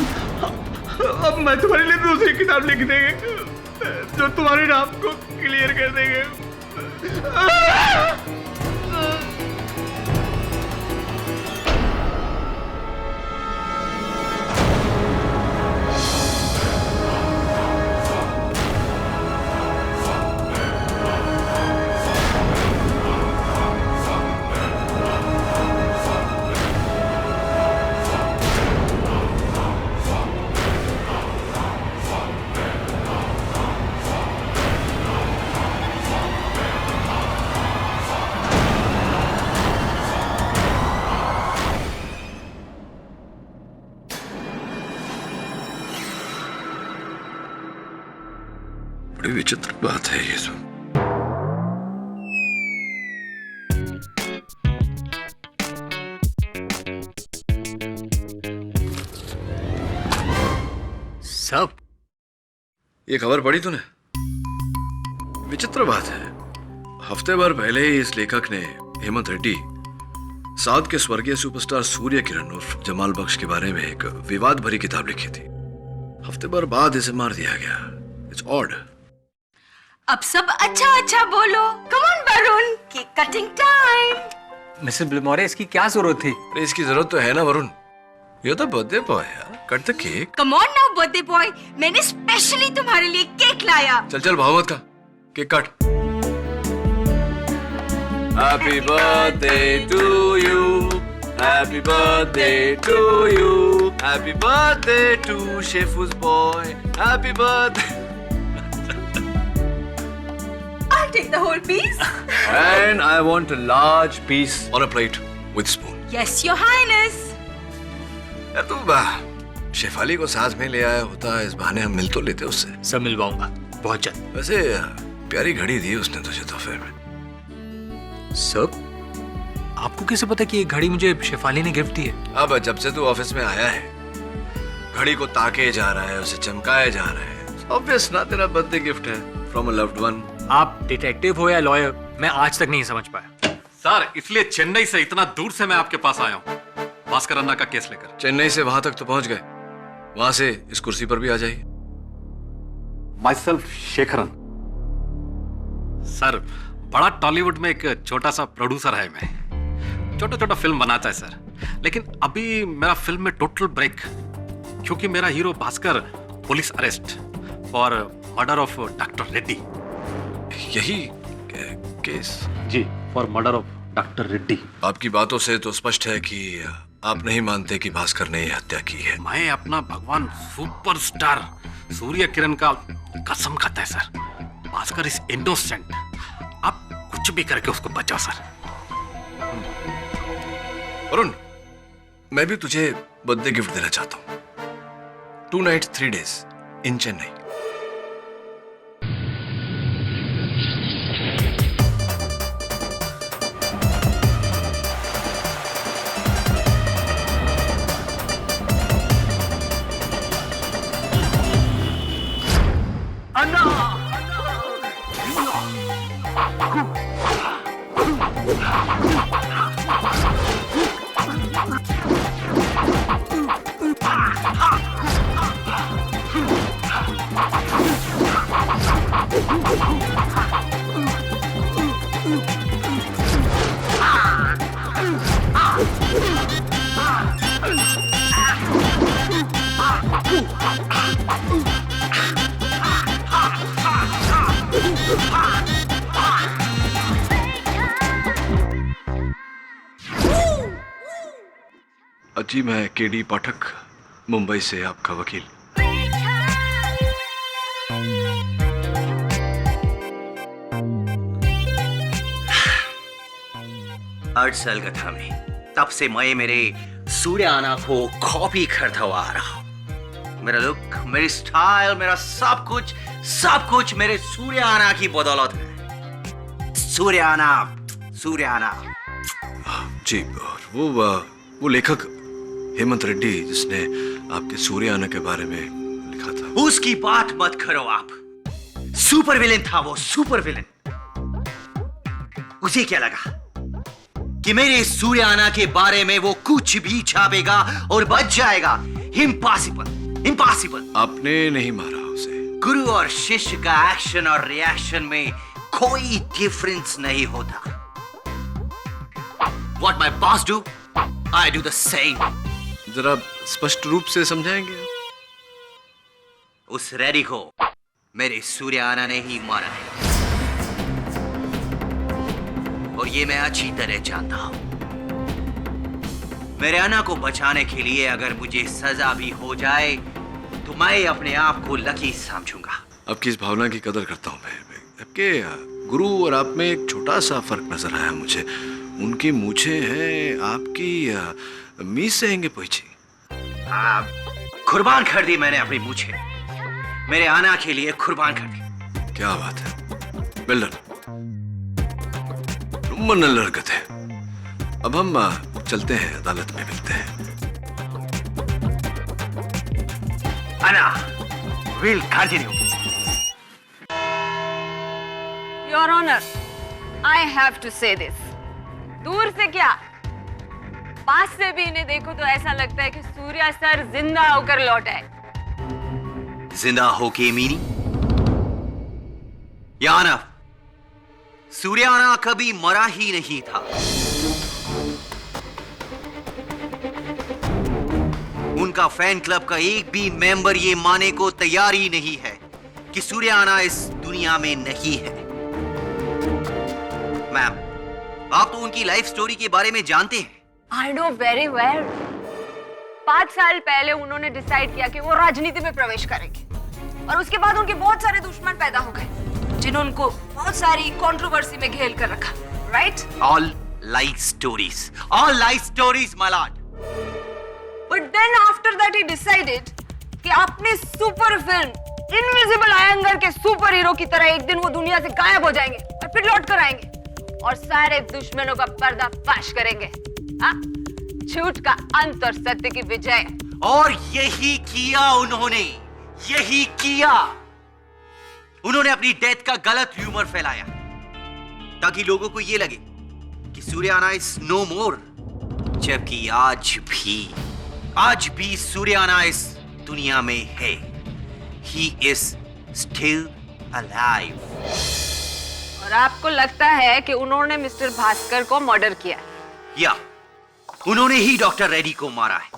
Speaker 15: अब मैं तुम्हारे लिए दूसरी किताब लिख देंगे जो तुम्हारे नाम को क्लियर कर देंगे।
Speaker 2: बड़ी विचित्र बात है ये सब।
Speaker 7: सब
Speaker 2: ये खबर पढ़ी तूने? विचित्र बात है, हफ्ते भर पहले ही इस लेखक ने हेमंत रेड्डी साउथ के स्वर्गीय सुपरस्टार सूर्य किरण उर्फ जमाल बख्श के बारे में एक विवाद भरी किताब लिखी थी। हफ्ते भर बाद इसे मार दिया गया। It's odd.
Speaker 16: अब सब अच्छा अच्छा बोलो। Come on Varun, cake cutting time.
Speaker 7: Mrs Blimore, इसकी क्या जरूरत थी?
Speaker 2: अरे इसकी जरूरत तो है ना वरुण, ये तो बर्थडे बॉय है। Cut the cake.
Speaker 16: Come on now birthday boy, मैंने स्पेशली तुम्हारे लिए केक लाया।
Speaker 2: चल चल भाव मत का, केक काट। Happy birthday to you, happy birthday to you, happy birthday to शेफूस boy, happy birthday.
Speaker 16: I'll take the whole piece.
Speaker 2: And I want a large piece on a plate with spoon.
Speaker 16: Yes, your highness.
Speaker 2: यार तू शेफाली को साथ में ले आया होता, इस बहाने हम मिल तो लेते उससे।
Speaker 7: सब मिलवाऊंगा बहुत जल्द।
Speaker 2: वैसे प्यारी घड़ी दी उसने तुझे तोहफे में।
Speaker 7: सब आपको कैसे पता कि ये घड़ी मुझे शेफाली ने गिफ्ट दी है?
Speaker 2: अब जब से तू ऑफिस में आया है, घड़ी को ताके जा रहा है, उसे चमकाए जा रहा है। ऑब्वियस ना, तेरा बर्थडे गिफ्ट है फ्रॉम अ लव्ड वन।
Speaker 7: आप डिटेक्टिव हो या लॉयर, मैं आज तक नहीं समझ पाया।
Speaker 17: सर, इसलिए चेन्नई से इतना दूर से मैं आपके पास आया हूँ भास्कर अन्ना का केस लेकर।
Speaker 2: चेन्नई से वहां तक तो पहुंच गए, वहां से इस कुर्सी पर भी आ जाइए।
Speaker 17: माइसेल्फ शेखरन। सर, बड़ा टॉलीवुड में एक छोटा सा प्रोड्यूसर है मैं। छोटा छोटा फिल्म बनाता है सर, लेकिन अभी मेरा फिल्म में टोटल ब्रेक, क्योंकि मेरा hero Bhaskar police arrest for murder of doctor Reddy.
Speaker 2: यही केस?
Speaker 17: जी, for murder of doctor Reddy.
Speaker 2: आपकी बातों से तो स्पष्ट है कि आप नहीं मानते कि भास्कर ने यह हत्या की है।
Speaker 17: मैं अपना भगवान सुपरस्टार सूर्य किरण का कसम खाता है सर, भास्कर इज इनोसेंट। आप कुछ भी करके उसको बचाओ सर।
Speaker 2: वरुण, मैं भी तुझे बर्थडे गिफ्ट देना चाहता हूँ। 2 nights 3 days इन चेन्नई। जी, मैं केडी पाठक, मुंबई से आपका वकील।
Speaker 12: 8 साल का था मैं, तब से मैं मेरे सूर्याना को कॉपी करता हुआ आ रहा हूं। मेरा लुक, मेरी स्टाइल, मेरा सब कुछ मेरे सूर्याना की बदौलत है। सूर्याना।
Speaker 2: जी, वो लेखक हेमंत रेड्डी जिसने आपके सूर्याना के बारे में लिखा था।
Speaker 12: उसकी बात मत करो आप। सुपर विलेन था वो, सुपर विलेन। उसे क्या लगा कि मेरे सूर्याना के बारे में वो कुछ भी छापेगा और बच जाएगा? इम्पॉसिबल।
Speaker 2: आपने नहीं मारा उसे।
Speaker 12: गुरु और शिष्य का एक्शन और रिएक्शन में कोई डिफरेंस नहीं होता। What my boss do, I do the same.
Speaker 2: जरा स्पष्ट रूप से समझाएंगे?
Speaker 12: उस रेडी को मेरे सूर्याना ने ही मारा है, और ये मैं अच्छी तरह जानता हूं। मेरे अन्ना को बचाने के लिए अगर मुझे सजा भी हो जाए तो मैं अपने आप को लकी समझूंगा।
Speaker 2: आपकी इस भावना की कदर करता हूं मैं। आपके गुरु और आप में एक छोटा सा फर्क नजर आया मुझे। उनकी मूछें हैं, आपकी मीस से हैंगे पहुंची।
Speaker 12: कुर्बान कर दी मैंने अपनी मूछें, मेरे अन्ना के लिए कुर्बान कर दी।
Speaker 2: क्या बात है, वेल डन। लड़कत है। अब हम चलते हैं, अदालत में मिलते हैं।
Speaker 12: Anna, we'll continue.
Speaker 16: Your honour, I have to say this. दूर से क्या, पास से भी इन्हें देखो तो ऐसा लगता है कि सूर्या सर जिंदा होकर लौटा है।
Speaker 12: जिंदा होके मीनी? याना, सूर्याना कभी मरा ही नहीं था। उनका फैन क्लब का एक भी मेंबर ये माने को तैयार ही नहीं है कि सूर्याना इस दुनिया में नहीं है। मैम, आप तो उनकी लाइफ स्टोरी के बारे में जानते हैं।
Speaker 16: I know very well. 5 साल पहले उन्होंने डिसाइड किया कि वो राजनीति में प्रवेश करेंगे, और उसके बाद उनके बहुत सारे दुश्मन पैदा हो गए जिन्होंने उनको बहुत सारी कंट्रोवर्सी में घेर कर रखा। Right?
Speaker 12: All lie stories, my lord.
Speaker 16: But then after that he decided कि अपने सुपर फिल्म इनविजिबल आयंगर के सुपर हीरो की तरह एक दिन वो दुनिया से गायब हो जाएंगे और फिर लौट कर आएंगे और सारे दुश्मनों का पर्दाफाश करेंगे। झूठ का अंत और सत्य की विजय।
Speaker 12: और यही किया उन्होंने, यही किया। उन्होंने अपनी डेथ का गलत ह्यूमर फैलाया ताकि लोगों को यह लगे कि सूर्याना इज नो मोर, जबकि आज भी सूर्याना इस दुनिया में है। He is still alive.
Speaker 16: और आपको लगता है कि उन्होंने मिस्टर भास्कर को मर्डर किया?
Speaker 12: या उन्होंने ही डॉक्टर रेड्डी को मारा है,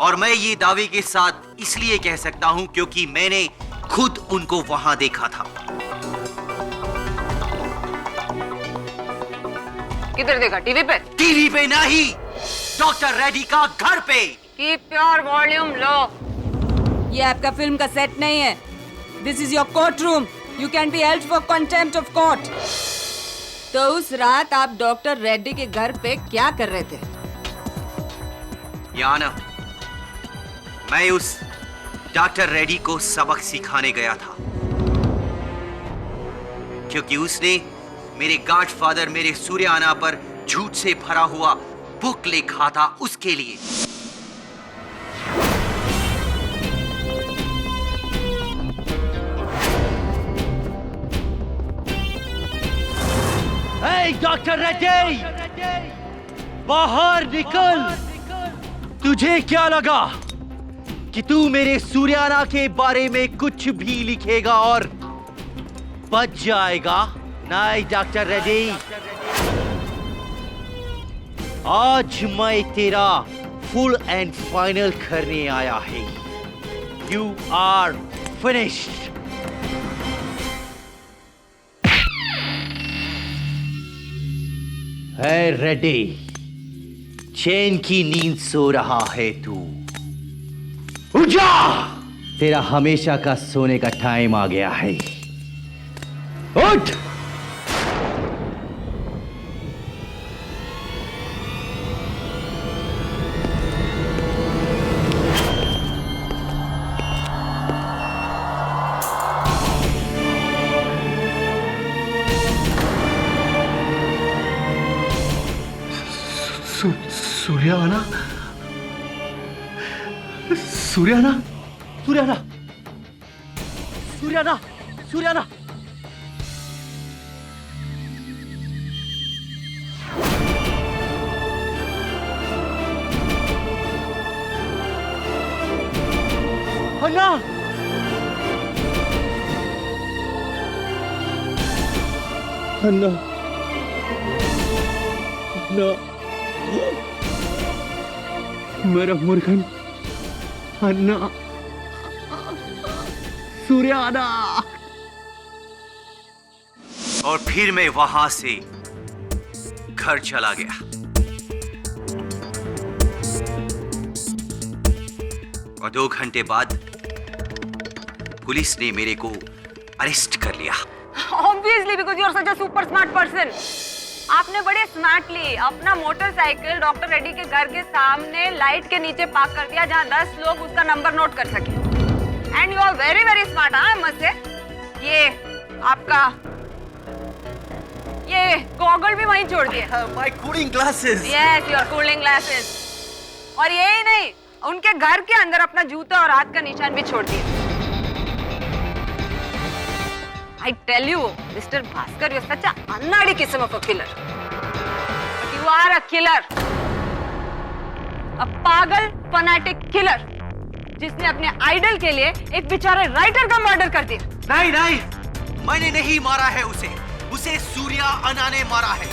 Speaker 12: और मैं ये दावे के साथ इसलिए कह सकता हूं क्योंकि मैंने खुद उनको वहां देखा था।
Speaker 16: किधर देखा? टीवी पे?
Speaker 12: टीवी पे नहीं, डॉक्टर रेड्डी का घर पे।
Speaker 16: Keep your volume low.
Speaker 18: ये आपका फिल्म का सेट नहीं है। This is your court room. You can be held for contempt of court. तो उस रात आप डॉक्टर रेड्डी के घर पे क्या कर रहे थे?
Speaker 12: याना, मैं उस डॉक्टर रेड्डी को सबक सिखाने गया था, क्योंकि उसने मेरे गॉडफादर मेरे सूर्याना पर झूठ से भरा हुआ बुक लिखा था उसके लिए।
Speaker 19: डॉक्टर रेड्डी, बाहर निकल। तुझे क्या लगा कि तू मेरे सूर्याना के बारे में कुछ भी लिखेगा और बच जाएगा? नहीं डॉक्टर रेड्डी, आज मैं तेरा फुल एंड फाइनल करने आया है। You are finished. है रेड्डी, चैन की नींद सो रहा है तू। उठ जा! तेरा हमेशा का सोने का टाइम आ गया है। उठ!
Speaker 15: सूर्याना सूर्याना
Speaker 19: सूर्याना सूर्याना सूर्याना अन्ना अन्ना अन्ना मेरा मुर्गन अन्ना सूर्याना।
Speaker 12: और फिर मैं वहां से घर चला गया। और 2 घंटे बाद पुलिस ने मेरे को अरेस्ट कर लिया।
Speaker 16: Obviously, because you are such a super smart person. आपने बड़े स्मार्टली अपना मोटरसाइकिल डॉक्टर रेड्डी के घर के सामने लाइट के नीचे पार्क कर दिया जहां 10 लोग उसका नंबर नोट कर सके। And you are very very smart. हाँ मत से ये आपका ये गॉगल भी वहीं छोड़ दिया।
Speaker 12: My cooling glasses.
Speaker 16: Yes, your cooling glasses. और यही नहीं, उनके घर के अंदर अपना जूता और हाथ का निशान भी छोड़ दिया। I tell you, Mr. Bhaskar, you're such a unnadi kism of a killer. But you are a killer. A पागल फनाटिक किलर जिसने अपने आइडल के लिए एक बेचारे राइटर का मर्डर कर दिया।
Speaker 12: नहीं नहीं, मैंने नहीं मारा है उसे। उसे सूर्या अन्ना ने मारा है।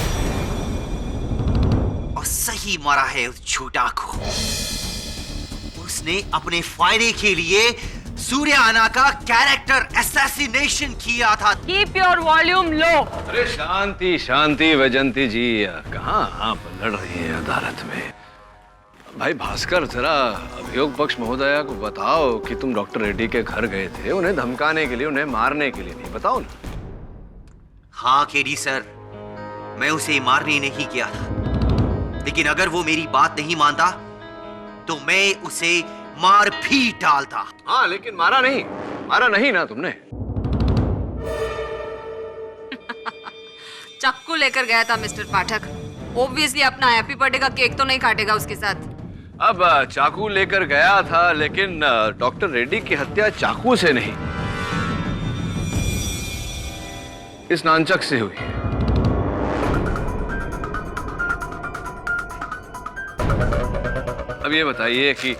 Speaker 12: और सही मारा है उस झूठा को। उसने अपने फायदे के लिए सूर्या अन्ना का कैरेक्टर असैसिनेशन किया था।
Speaker 16: Keep your volume low.
Speaker 2: अरे शांति शांति वैजंती जी, कहाँ आप लड़ रही हैं अदालत में? भाई भास्कर, जरा अभियोग पक्ष महोदया को बताओ कि तुम डॉक्टर रेड्डी के घर गए थे उन्हें धमकाने के लिए, उन्हें मारने के लिए, नहीं बताओ ना।
Speaker 12: हाँ केडी सर, मैं उसे मारने नहीं किया था, लेकिन अगर वो मेरी बात नहीं मानता तो मैं उसे मार भी डालता।
Speaker 2: हाँ लेकिन मारा नहीं ना तुमने।
Speaker 16: चाकू लेकर गया था मिस्टर पाठक। ऑब्वियसली अपना हैप्पी बर्थडे का केक तो नहीं काटेगा उसके साथ।
Speaker 2: अब चाकू लेकर गया था, लेकिन डॉक्टर रेड्डी की हत्या चाकू से नहीं, इस नानचक से हुई। अब ये बताइए कि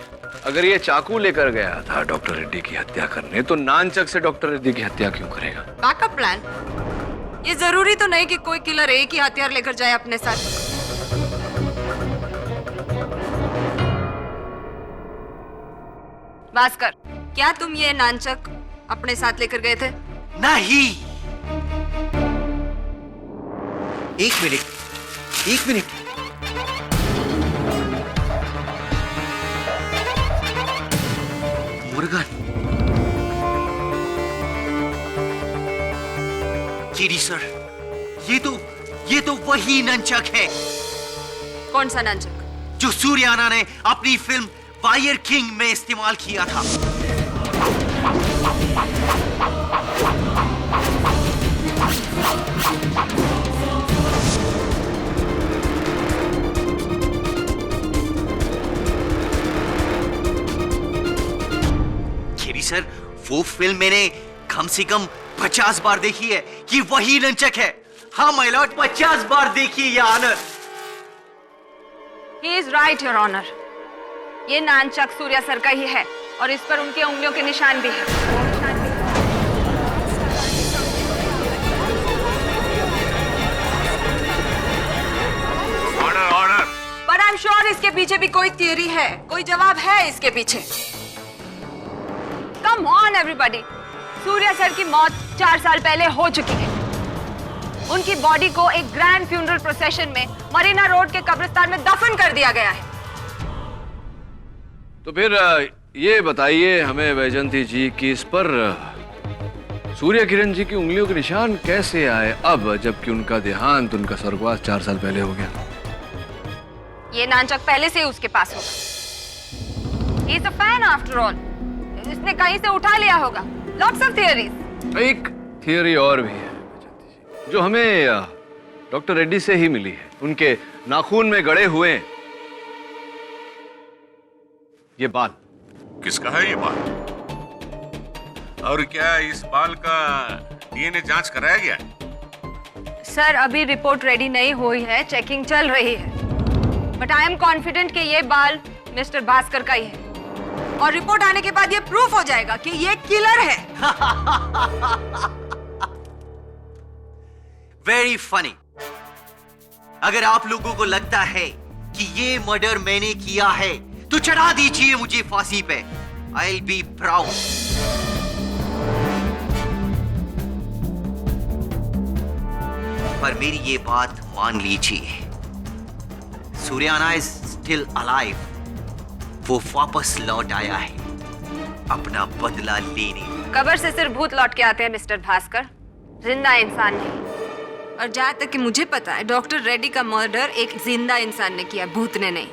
Speaker 2: अगर ये चाकू लेकर गया था डॉक्टर रेड्डी की हत्या करने, तो नानचक से डॉक्टर रेड्डी की हत्या क्यों करेगा?
Speaker 16: Backup plan. ये जरूरी तो नहीं कि कोई किलर एक ही हथियार लेकर जाए अपने साथ। भास्कर, क्या तुम ये नानचक अपने साथ लेकर गए थे?
Speaker 12: नहीं। एक मिनट। मुर्गन, केडी सर, ये तो वही नंचक है।
Speaker 16: कौन सा नंचक?
Speaker 12: जो सूर्या अन्ना ने अपनी फिल्म फायर किंग में इस्तेमाल किया था। केडी सर, वो फिल्म मैंने कम से कम 50 बार देखी है कि वही नंचक है। हाँ माय लॉर्ड, 50 बार देखी है honour.
Speaker 16: He is right, Your Honor. ये नानचक सूर्या सर का ही है और इस पर उनकी उंगलियों के निशान भी है।
Speaker 14: ऑर्डर।
Speaker 16: But I'm sure इसके पीछे भी कोई थियरी है, कोई जवाब है इसके पीछे। Come on everybody, Surya sir की मौत 4 साल पहले हो चुकी है। उनकी बॉडी को एक ग्रैंड फ्यूनरल प्रोसेशन में मरीना रोड के कब्रिस्तान में दफन कर दिया गया है।
Speaker 2: तो फिर ये बताइए हमें वैजंती जी कि इस पर सूर्य किरण जी की उंगलियों के निशान कैसे आए अब, जबकि उनका देहांत, उनका स्वर्गवास 4 साल पहले हो गया?
Speaker 16: ये नानचक पहले से ही उसके पास होगा। He is a fan after all. इसने कहीं से उठा लिया होगा। Lots of theories.
Speaker 2: एक थियरी और भी है जो हमें डॉक्टर रेड्डी से ही मिली है। उनके नाखून में गड़े हुए ये बाल।
Speaker 20: किसका है ये बाल? और क्या इस बाल का डीएनए जांच कराया गया है?
Speaker 16: सर अभी रिपोर्ट रेडी नहीं हुई है, चेकिंग चल रही है, बट आई एम कॉन्फिडेंट कि ये बाल मिस्टर भास्कर का ही है और रिपोर्ट आने के बाद ये प्रूफ हो जाएगा कि ये किलर है।
Speaker 12: Very funny. अगर आप लोगों को लगता है कि ये मर्डर मैंने किया है तो चढ़ा दीजिए मुझे फांसी पे। I will be proud. पर मेरी ये बात मान लीजिए, सूर्याना इज स्टिल अलाइव। वो वापस लौट आया है अपना बदला लेने।
Speaker 16: कब्र से सिर्फ भूत लौट के आते हैं मिस्टर भास्कर, जिंदा इंसान नहीं। और जहां तक कि मुझे पता है डॉक्टर रेड्डी का मर्डर एक जिंदा इंसान ने किया, भूत ने नहीं।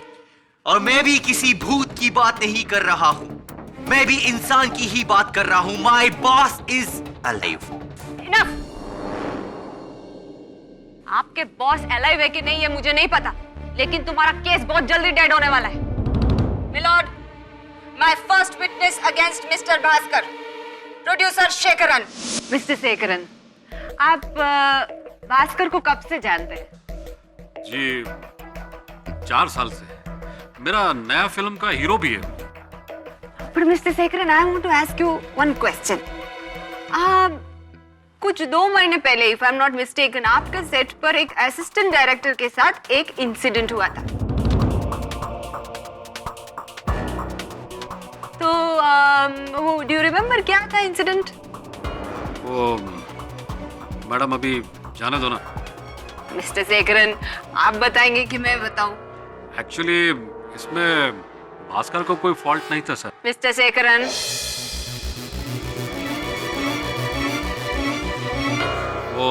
Speaker 12: और मैं भी किसी भूत की बात नहीं कर रहा हूं, मैं भी इंसान की ही बात कर रहा हूं। My boss is alive.
Speaker 16: Enough. आपके बॉस अलाइव है कि नहीं ये मुझे नहीं पता, लेकिन तुम्हारा केस बहुत जल्दी डेड होने वाला है। Milord, my first witness against mister Bhaskar, producer Shekharan. Mister Shekharan, आप भास्कर को कब से जानते हैं?
Speaker 17: जी 4 साल से। मेरा नया फिल्म का हीरो भी है।
Speaker 16: पर mister Shekharan, I want to ask you one question. कुछ 2 महीने पहले, if I am not mistaken, आपके सेट पर एक असिस्टेंट डायरेक्टर के साथ एक इंसिडेंट हुआ था। तो वो डू यू रिमेम्बर क्या था इंसिडेंट?
Speaker 17: वो मैडम अभी जाने दो ना।
Speaker 16: मिस्टर शेखरन, आप बताएंगे कि मैं बताऊं?
Speaker 17: एक्चुअली इसमें भास्कर को कोई फॉल्ट नहीं था सर।
Speaker 16: मिस्टर शेखरन,
Speaker 17: वो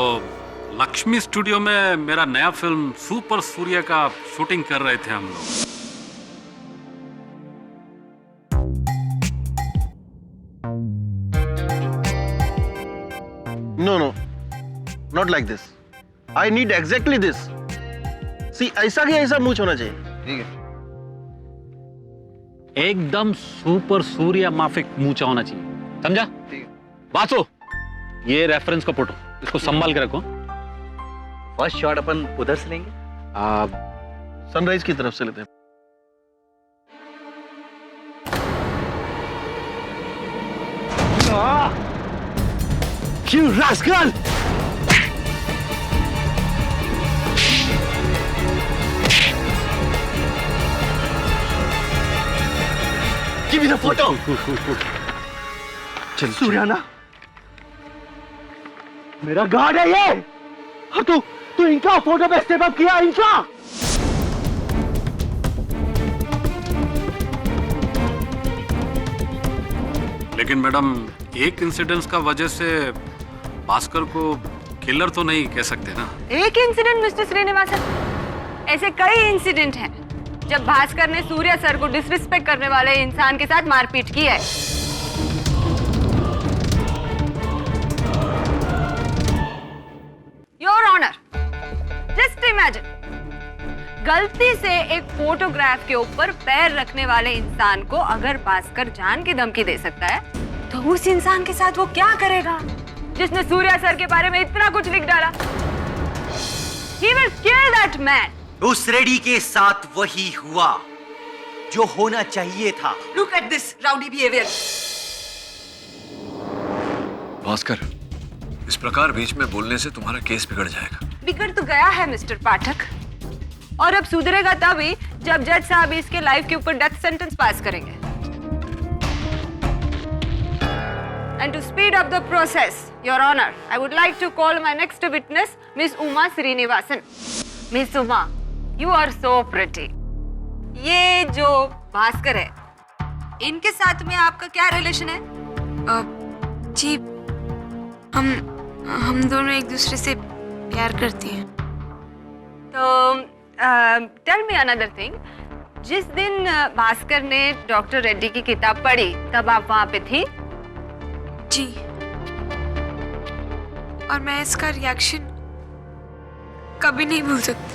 Speaker 17: लक्ष्मी स्टूडियो में मेरा नया फिल्म सुपर सूर्य का शूटिंग कर रहे थे हम लोग।
Speaker 21: No, not like this. I need exactly this. See, ऐसा की ऐसा मूछ होना चाहिए। ठीक है।
Speaker 11: एकदम सुपर सूर्य माफिक मूछा होना चाहिए, समझा? ठीक है। बासो, ये रेफरेंस का फोटो, इसको संभाल के रखो।
Speaker 3: फर्स्ट शॉट अपन उधर से लेंगे,
Speaker 21: सनराइज की तरफ से लेते हैं।
Speaker 19: You rascal! Give me the photo.
Speaker 21: चल
Speaker 19: सूर्याना, मेरा गार्ड है ये। और तू इनका फोटो पे स्टेप अप किया, इनका।
Speaker 17: लेकिन मैडम एक इंसिडेंस का वजह से भास्कर को किलर तो नहीं कह सकते ना।
Speaker 16: एक इंसिडेंट मिस्टर श्रीनिवासन, ऐसे कई इंसिडेंट हैं जब भास्कर ने सूर्या सर को डिसरिस्पेक्ट करने वाले इंसान के साथ मारपीट की है। योर ऑनर, जस्ट इमेजिन, गलती से एक फोटोग्राफ के ऊपर पैर रखने वाले इंसान को अगर भास्कर जान की धमकी दे सकता है, तो उस इंसान के साथ वो क्या करेगा जिसने सूर्या सर के बारे में इतना कुछ लिख डाला? He will kill that man.
Speaker 12: उस रेडी के साथ वही हुआ जो होना चाहिए था।
Speaker 16: Look at this rowdy behavior.
Speaker 2: Bhaskar, इस प्रकार बीच में बोलने से तुम्हारा केस बिगड़ जाएगा।
Speaker 16: बिगड़ तो गया है मिस्टर पाठक, और अब सुधरेगा तभी जब जज साहब इसके लाइफ के ऊपर डेथ सेंटेंस पास करेंगे। And to speed up the process, Your Honor, I would like to call my next witness, Miss Uma Srinivasan. Miss Uma, you are so pretty. ये जो भास्कर है, इनके साथ में आपका क्या रिलेशन है?
Speaker 22: जी, हम दोनों एक दूसरे से प्यार करती हैं।
Speaker 16: तो टेल मी अनदर थिंग, जिस दिन भास्कर ने डॉक्टर रेड्डी की किताब पढ़ी तब आप वहां पे थी?
Speaker 22: जी, और मैं इसका रिएक्शन कभी नहीं भूल सकती।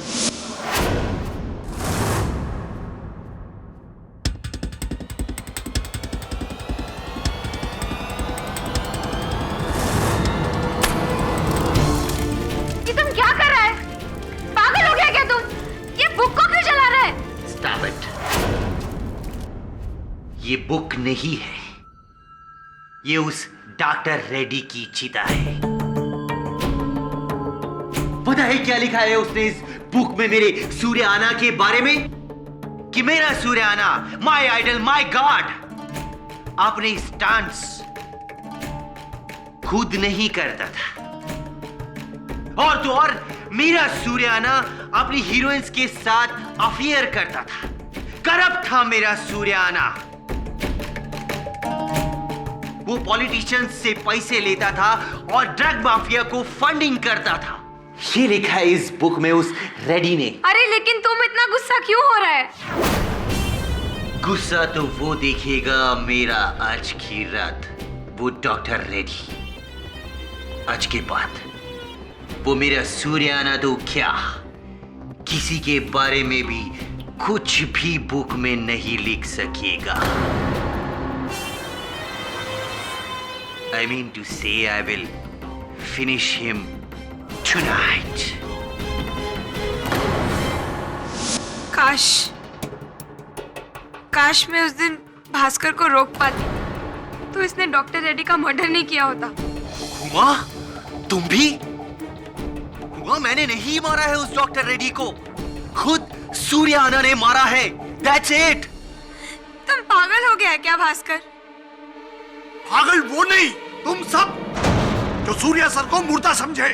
Speaker 21: 1
Speaker 12: ये बुक नहीं है, ये उस डॉक्टर रेड्डी की चिता है। पता है क्या लिखा है उसने इस बुक में मेरे सूर्याना के बारे में? कि मेरा सूर्याना, माय आइडल, माय गॉड, अपने स्टंट्स खुद नहीं करता था, और तो और मेरा सूर्याना अपनी हीरोइंस के साथ अफेयर करता था। करप्ट था मेरा सूर्याना। वो पॉलिटिशियंस से पैसे लेता था और ड्रग माफिया को फंडिंग करता था। ये लिखा है इस बुक में उस रेड्डी ने।
Speaker 16: अरे लेकिन तुम इतना गुस्सा क्यों हो रहा है?
Speaker 12: गुस्सा तो वो देखेगा मेरा आज की रात, वो डॉक्टर रेड्डी। आज के बाद वो मेरा सूर्याना तो क्या, किसी के बारे में भी कुछ भी बुक में नहीं लिख सकेगा। I mean to say I will finish him tonight.
Speaker 22: काश मैं उस दिन भास्कर को रोक पाती तो इसने डॉक्टर रेड्डी का मर्डर नहीं किया होता।
Speaker 12: हुआ? तुम भी? हुआ मैंने नहीं मारा है उस डॉक्टर रेड्डी को, खुद सूर्याना ने मारा है। That's it.
Speaker 22: तुम पागल हो गया है क्या भास्कर?
Speaker 5: पागल वो नहीं, तुम सब जो सूर्या सर को मुर्दा समझे।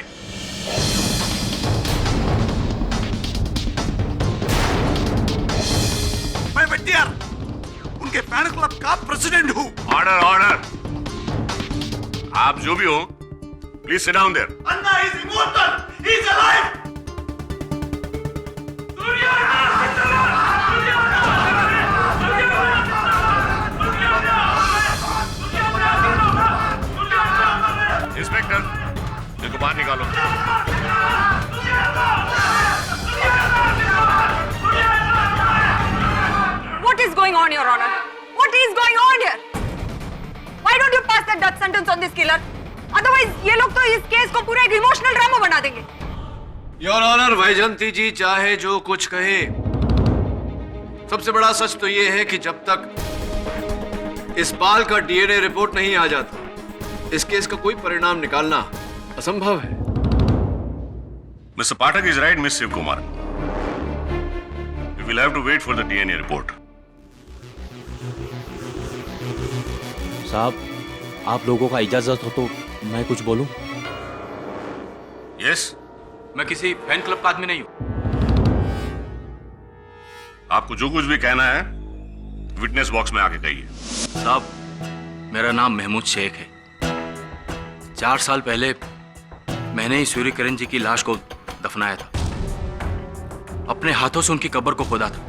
Speaker 5: मैं वेटियर, उनके फैन क्लब का प्रेसिडेंट हूँ।
Speaker 20: Order order. आप जो भी हो, please sit down there.
Speaker 5: Anna is immortal, he is alive.
Speaker 20: Inspector, इनको बाहर निकालो।
Speaker 16: What is going on, Your Honor? What is going on here? Why don't you pass that death sentence on this killer? Otherwise, ये लोग तो इस case को पूरा एक इमोशनल ड्रामा बना देंगे।
Speaker 2: योर ऑनर, वैजयंती जी चाहे जो कुछ कहे, सबसे बड़ा सच तो ये है कि जब तक इस बाल का डीएनए रिपोर्ट नहीं आ जाता, इस केस का कोई परिणाम निकालना असंभव है।
Speaker 20: Mister Pathak is right, miss Shiv Kumar. We will have to wait for the DNA report.
Speaker 1: साहब, आप लोगों का इजाजत हो तो मैं कुछ बोलूं?
Speaker 20: यस।
Speaker 10: मैं किसी फैन क्लब का आदमी नहीं हूं।
Speaker 20: आपको जो कुछ भी कहना है विटनेस बॉक्स में आके कहिए।
Speaker 10: साहब, मेरा नाम महमूद शेख है। 4 साल पहले मैंने ही सूर्य किरण जी की लाश को दफनाया था। अपने हाथों से उनकी कब्र को खोदा था।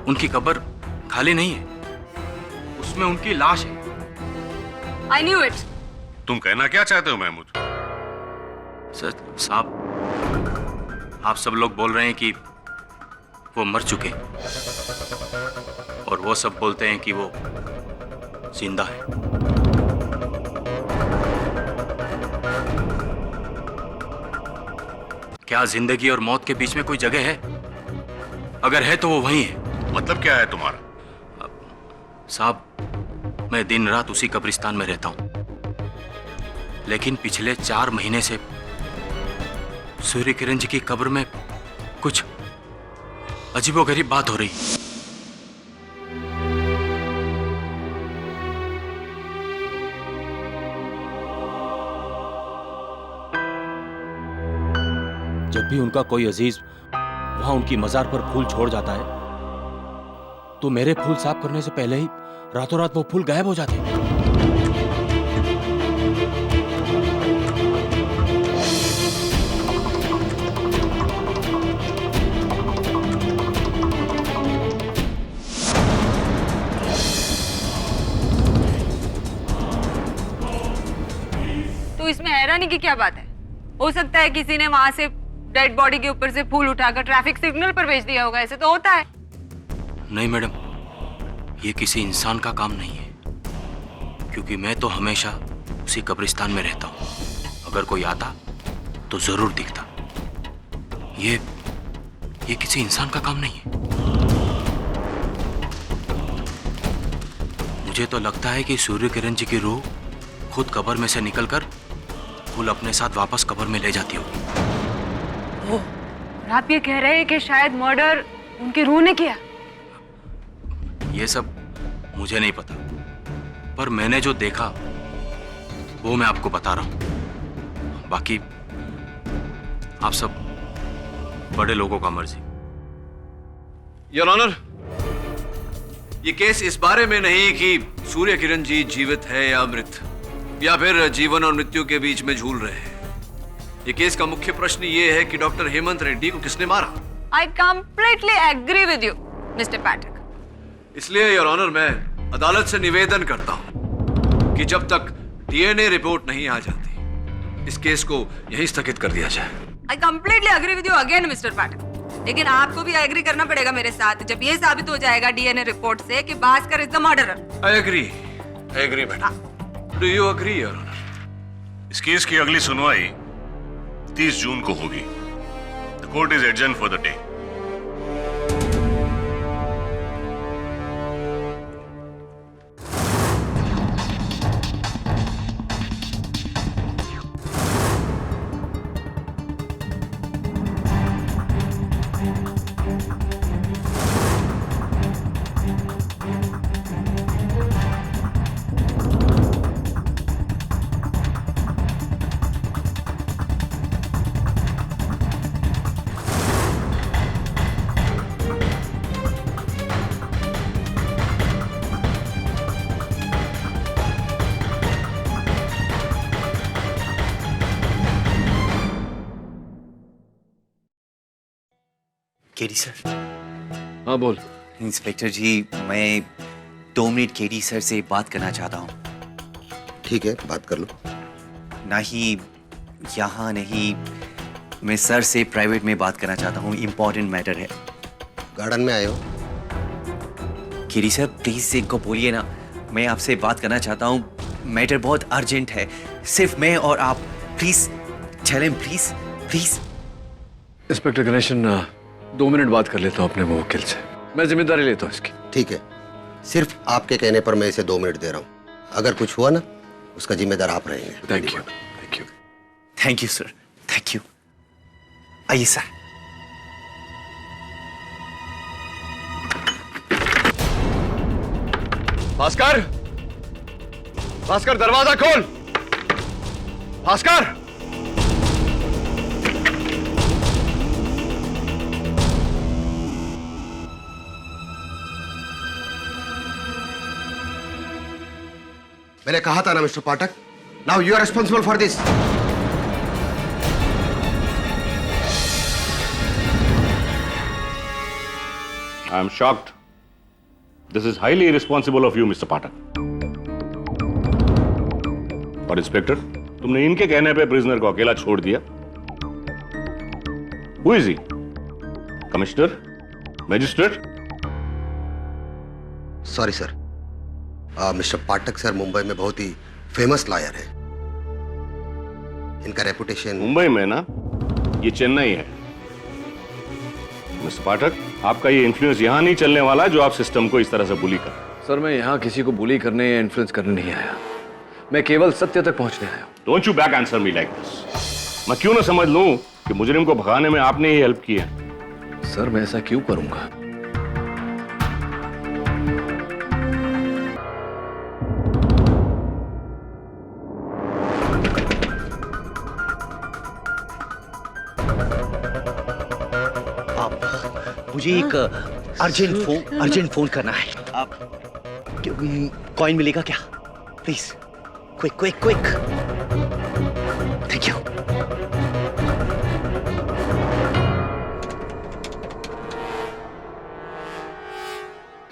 Speaker 10: उनकी कब्र खाली नहीं है, उसमें उनकी लाश है।
Speaker 16: I knew it.
Speaker 20: तुम कहना क्या चाहते हो महमूद?
Speaker 10: सर साहब, आप सब लोग बोल रहे हैं कि वो मर चुके, और वो सब बोलते हैं कि वो जिंदा है। क्या जिंदगी और मौत के बीच में कोई जगह है? अगर है तो वो वहीं है।
Speaker 20: मतलब क्या है तुम्हारा?
Speaker 10: साहब, मैं दिन रात उसी कब्रिस्तान में रहता हूं, लेकिन पिछले 4 महीने से सूर्य किरण जी की कब्र में कुछ अजीबोगरीब बात हो रही।
Speaker 1: जब भी उनका कोई अजीज वहां उनकी मजार पर फूल छोड़ जाता है तो मेरे फूल साफ करने से पहले ही रातों रात वो फूल गायब हो जाते हैं।
Speaker 16: तो इसमें हैरानी की क्या बात है? हो सकता है किसी ने वहां से डेड बॉडी के ऊपर से फूल उठाकर ट्रैफिक सिग्नल पर भेज दिया होगा। ऐसे तो होता है।
Speaker 10: नहीं मैडम, ये किसी इंसान का काम नहीं है, क्योंकि मैं तो हमेशा उसी कब्रिस्तान में रहता हूं। अगर कोई आता तो जरूर दिखता। ये किसी इंसान का काम नहीं है।
Speaker 1: मुझे तो लगता है कि सूर्य किरण जी की रूह खुद कब्र में से निकलकर फूल अपने साथ वापस कब्र में ले जाती होगी।
Speaker 16: और आप ये कह रहे हैं कि शायद मर्डर उनकी रूह ने किया?
Speaker 1: ये सब मुझे नहीं पता, पर मैंने जो देखा वो मैं आपको बता रहा हूं। बाकी आप सब बड़े लोगों का मर्जी।
Speaker 2: योर ऑनर, ये केस इस बारे में नहीं कि सूर्य किरण जी जीवित है या मृत, या फिर जीवन और मृत्यु के बीच में झूल रहे हैं। ये केस का मुख्य प्रश्न ये है कि डॉक्टर हेमंत रेड्डी को किसने मारा।
Speaker 16: I completely agree with you, Mr. Pathak.
Speaker 2: इसलिए योर ऑनर, मैं अदालत से निवेदन करता हूं कि जब तक डीएनए रिपोर्ट नहीं आ जाती, इस केस को यहीं स्थगित कर दिया जाए।
Speaker 16: I completely agree with you again, Mr. Pathak. लेकिन आपको भी एग्री करना पड़ेगा मेरे साथ जब ये साबित हो जाएगा डीएनए रिपोर्ट से कि Bhaskar is the murderer.
Speaker 2: I agree madam. Do you agree your honour?
Speaker 20: इस केस की अगली सुनवाई 30 जून को होगी। The court is adjourn for the day.
Speaker 12: KD sir.
Speaker 2: हाँ बोल।
Speaker 12: इंस्पेक्टर जी, मैं 2 मिनट केडी सर से बात करना चाहता हूँ।
Speaker 4: ठीक है, बात कर लो।
Speaker 12: नहीं, यहाँ नहीं, मैं सर से प्राइवेट में बात करना चाहता हूँ। इम्पोर्टेंट मैटर है।
Speaker 4: गार्डन में आए हो?
Speaker 12: केडी सर प्लीज इनको बोलिए ना, मैं आपसे बात करना चाहता हूँ। मैटर बहुत अर्जेंट है, सिर्फ मैं और आप। Please tell him, please please.
Speaker 2: Inspector Ganesan, 2 minute बात कर लेता हूँ अपने मुवक्किल से। मैं जिम्मेदारी लेता हूँ इसकी।
Speaker 4: ठीक है, सिर्फ आपके कहने पर मैं इसे 2 मिनट दे रहा हूँ। अगर कुछ हुआ ना, उसका जिम्मेदार आप रहेंगे।
Speaker 2: Thank you.
Speaker 12: Thank you sir, thank you. आइए सर।
Speaker 2: भास्कर, भास्कर दरवाजा खोल। भास्कर।
Speaker 4: मैंने कहा था ना mister Pathak, now you are responsible for this.
Speaker 20: I am shocked. This is highly irresponsible of you, Mr. Pathak. और इंस्पेक्टर, तुमने इनके कहने पे प्रिजनर को अकेला छोड़ दिया। Who is he? Commissioner? Magistrate?
Speaker 4: Sorry sir, mister Pathak sir Mumbai में बहुत ही फेमस लॉयर है। इनका रेपुटेशन
Speaker 20: मुंबई में ना, ये चेन्नई है। मिस्टर पाठक, आपका ये इन्फ्लुएंस यहाँ नहीं चलने वाला जो आप सिस्टम को इस तरह से बुली कर।
Speaker 2: सर, मैं यहाँ किसी को बुली करने या इन्फ्लुएंस करने नहीं आया। मैं केवल सत्य तक पहुंचने आया हूँ।
Speaker 20: Don't you back answer me like this. मैं क्यों ना समझ लूं कि मुजरिम को भगाने में आपने ही हेल्प की है।
Speaker 2: सर, मैं ऐसा क्यों करूंगा?
Speaker 12: मुझे एक अर्जेंट फोन करना है। आप कॉइन मिलेगा क्या? Please quick quick quick. Thank you.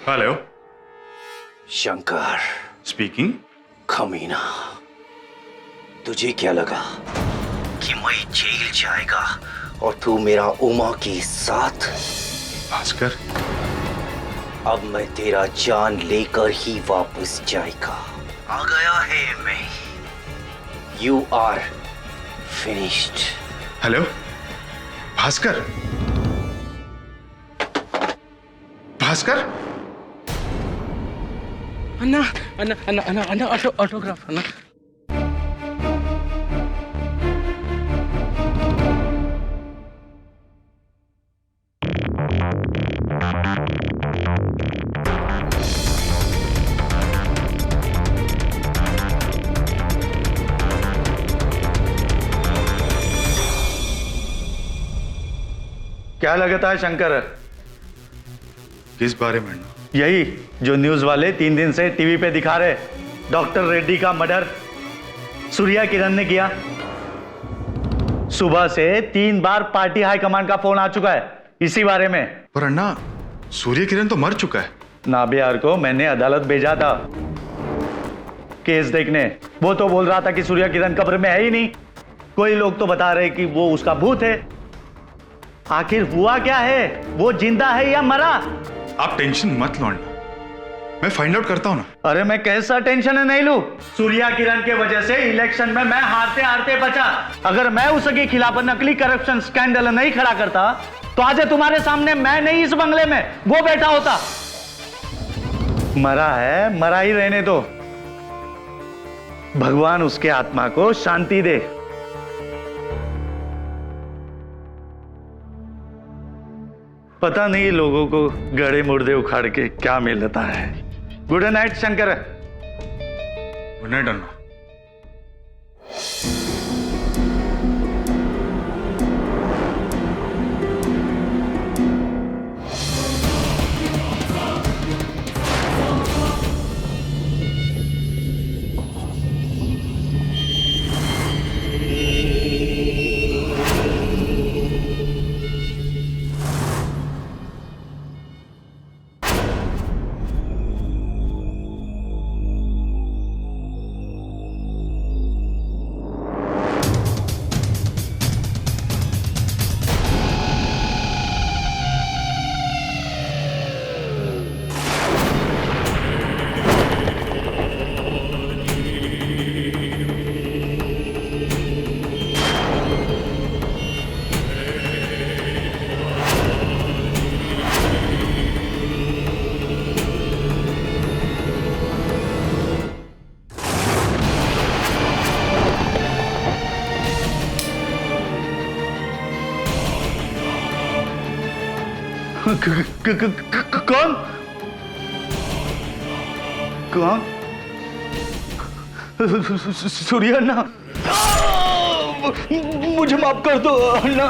Speaker 20: Hello,
Speaker 5: Shankar
Speaker 20: speaking.
Speaker 5: कमीना, तुझे क्या लगा कि मैं जेल जाएगा और तू मेरा उमा के साथ?
Speaker 20: भास्कर,
Speaker 5: अब मैं तेरा जान लेकर ही वापस जाएगा। आ गया है मैं। You are finished.
Speaker 20: Hello Bhaskar. Bhaskar,
Speaker 14: Anna Anna Anna Anna Anna autograph Anna.
Speaker 3: क्या लगता है शंकर?
Speaker 5: किस बारे में?
Speaker 3: यही जो न्यूज वाले 3 दिन से टीवी पे दिखा रहे, डॉक्टर रेड्डी का मर्डर सूर्या किरण ने किया। सुबह से 3 बार पार्टी हाईकमान का फोन आ चुका है इसी बारे में।
Speaker 5: पर अन्ना, सूर्य किरण तो मर चुका है।
Speaker 3: नाबियार को मैंने अदालत भेजा था केस देखने। वो तो बोल रहा था कि सूर्या किरण कब्र में है ही नहीं। कोई लोग तो बता रहे कि वो उसका भूत है। आखिर हुआ क्या है? वो जिंदा है या मरा?
Speaker 5: आप टेंशन मत लो अन्ना, मैं फाइंड आउट करता हूं ना।
Speaker 3: अरे मैं कैसा टेंशन नहीं लूं? सूर्या किरण के वजह से इलेक्शन में मैं हारते हारते बचा। अगर मैं उसके खिलाफ नकली करप्शन स्कैंडल नहीं खड़ा करता तो आज तुम्हारे सामने मैं नहीं इस बंगले में वो बैठा होता। मरा है, मरा ही रहने दो। भगवान उसके आत्मा को शांति दे। पता नहीं लोगों को गड़े मुर्दे उखाड़ के क्या मिलता है। Good night Shankar.
Speaker 5: Good night Anna.
Speaker 3: कौन? कौन? सूर्या अन्ना, मुझे माफ कर दो अन्ना।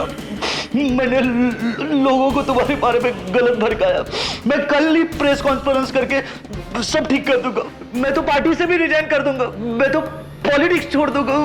Speaker 3: मैंने लोगों को तुम्हारे बारे में गलत भड़काया। मैं कल ही प्रेस कॉन्फ्रेंस करके सब ठीक कर दूंगा। मैं तो पार्टी से भी रिजाइन कर दूंगा। मैं तो पॉलिटिक्स छोड़ दूंगा।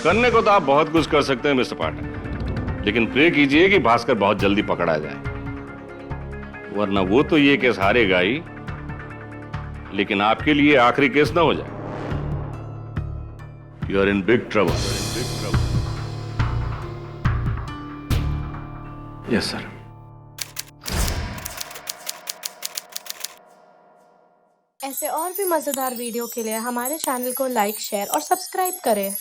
Speaker 20: करने को तो आप बहुत कुछ कर सकते हैं मिस्टर पाठक, लेकिन प्रे कीजिए कि भास्कर बहुत जल्दी पकड़ा जाए, वरना वो तो ये केस हारेगा ही, लेकिन आपके लिए आखिरी केस ना हो जाए। You are in big trouble.
Speaker 2: Yes sir.
Speaker 8: ऐसे और भी मजेदार वीडियो के लिए हमारे चैनल को लाइक, शेयर और सब्सक्राइब करें।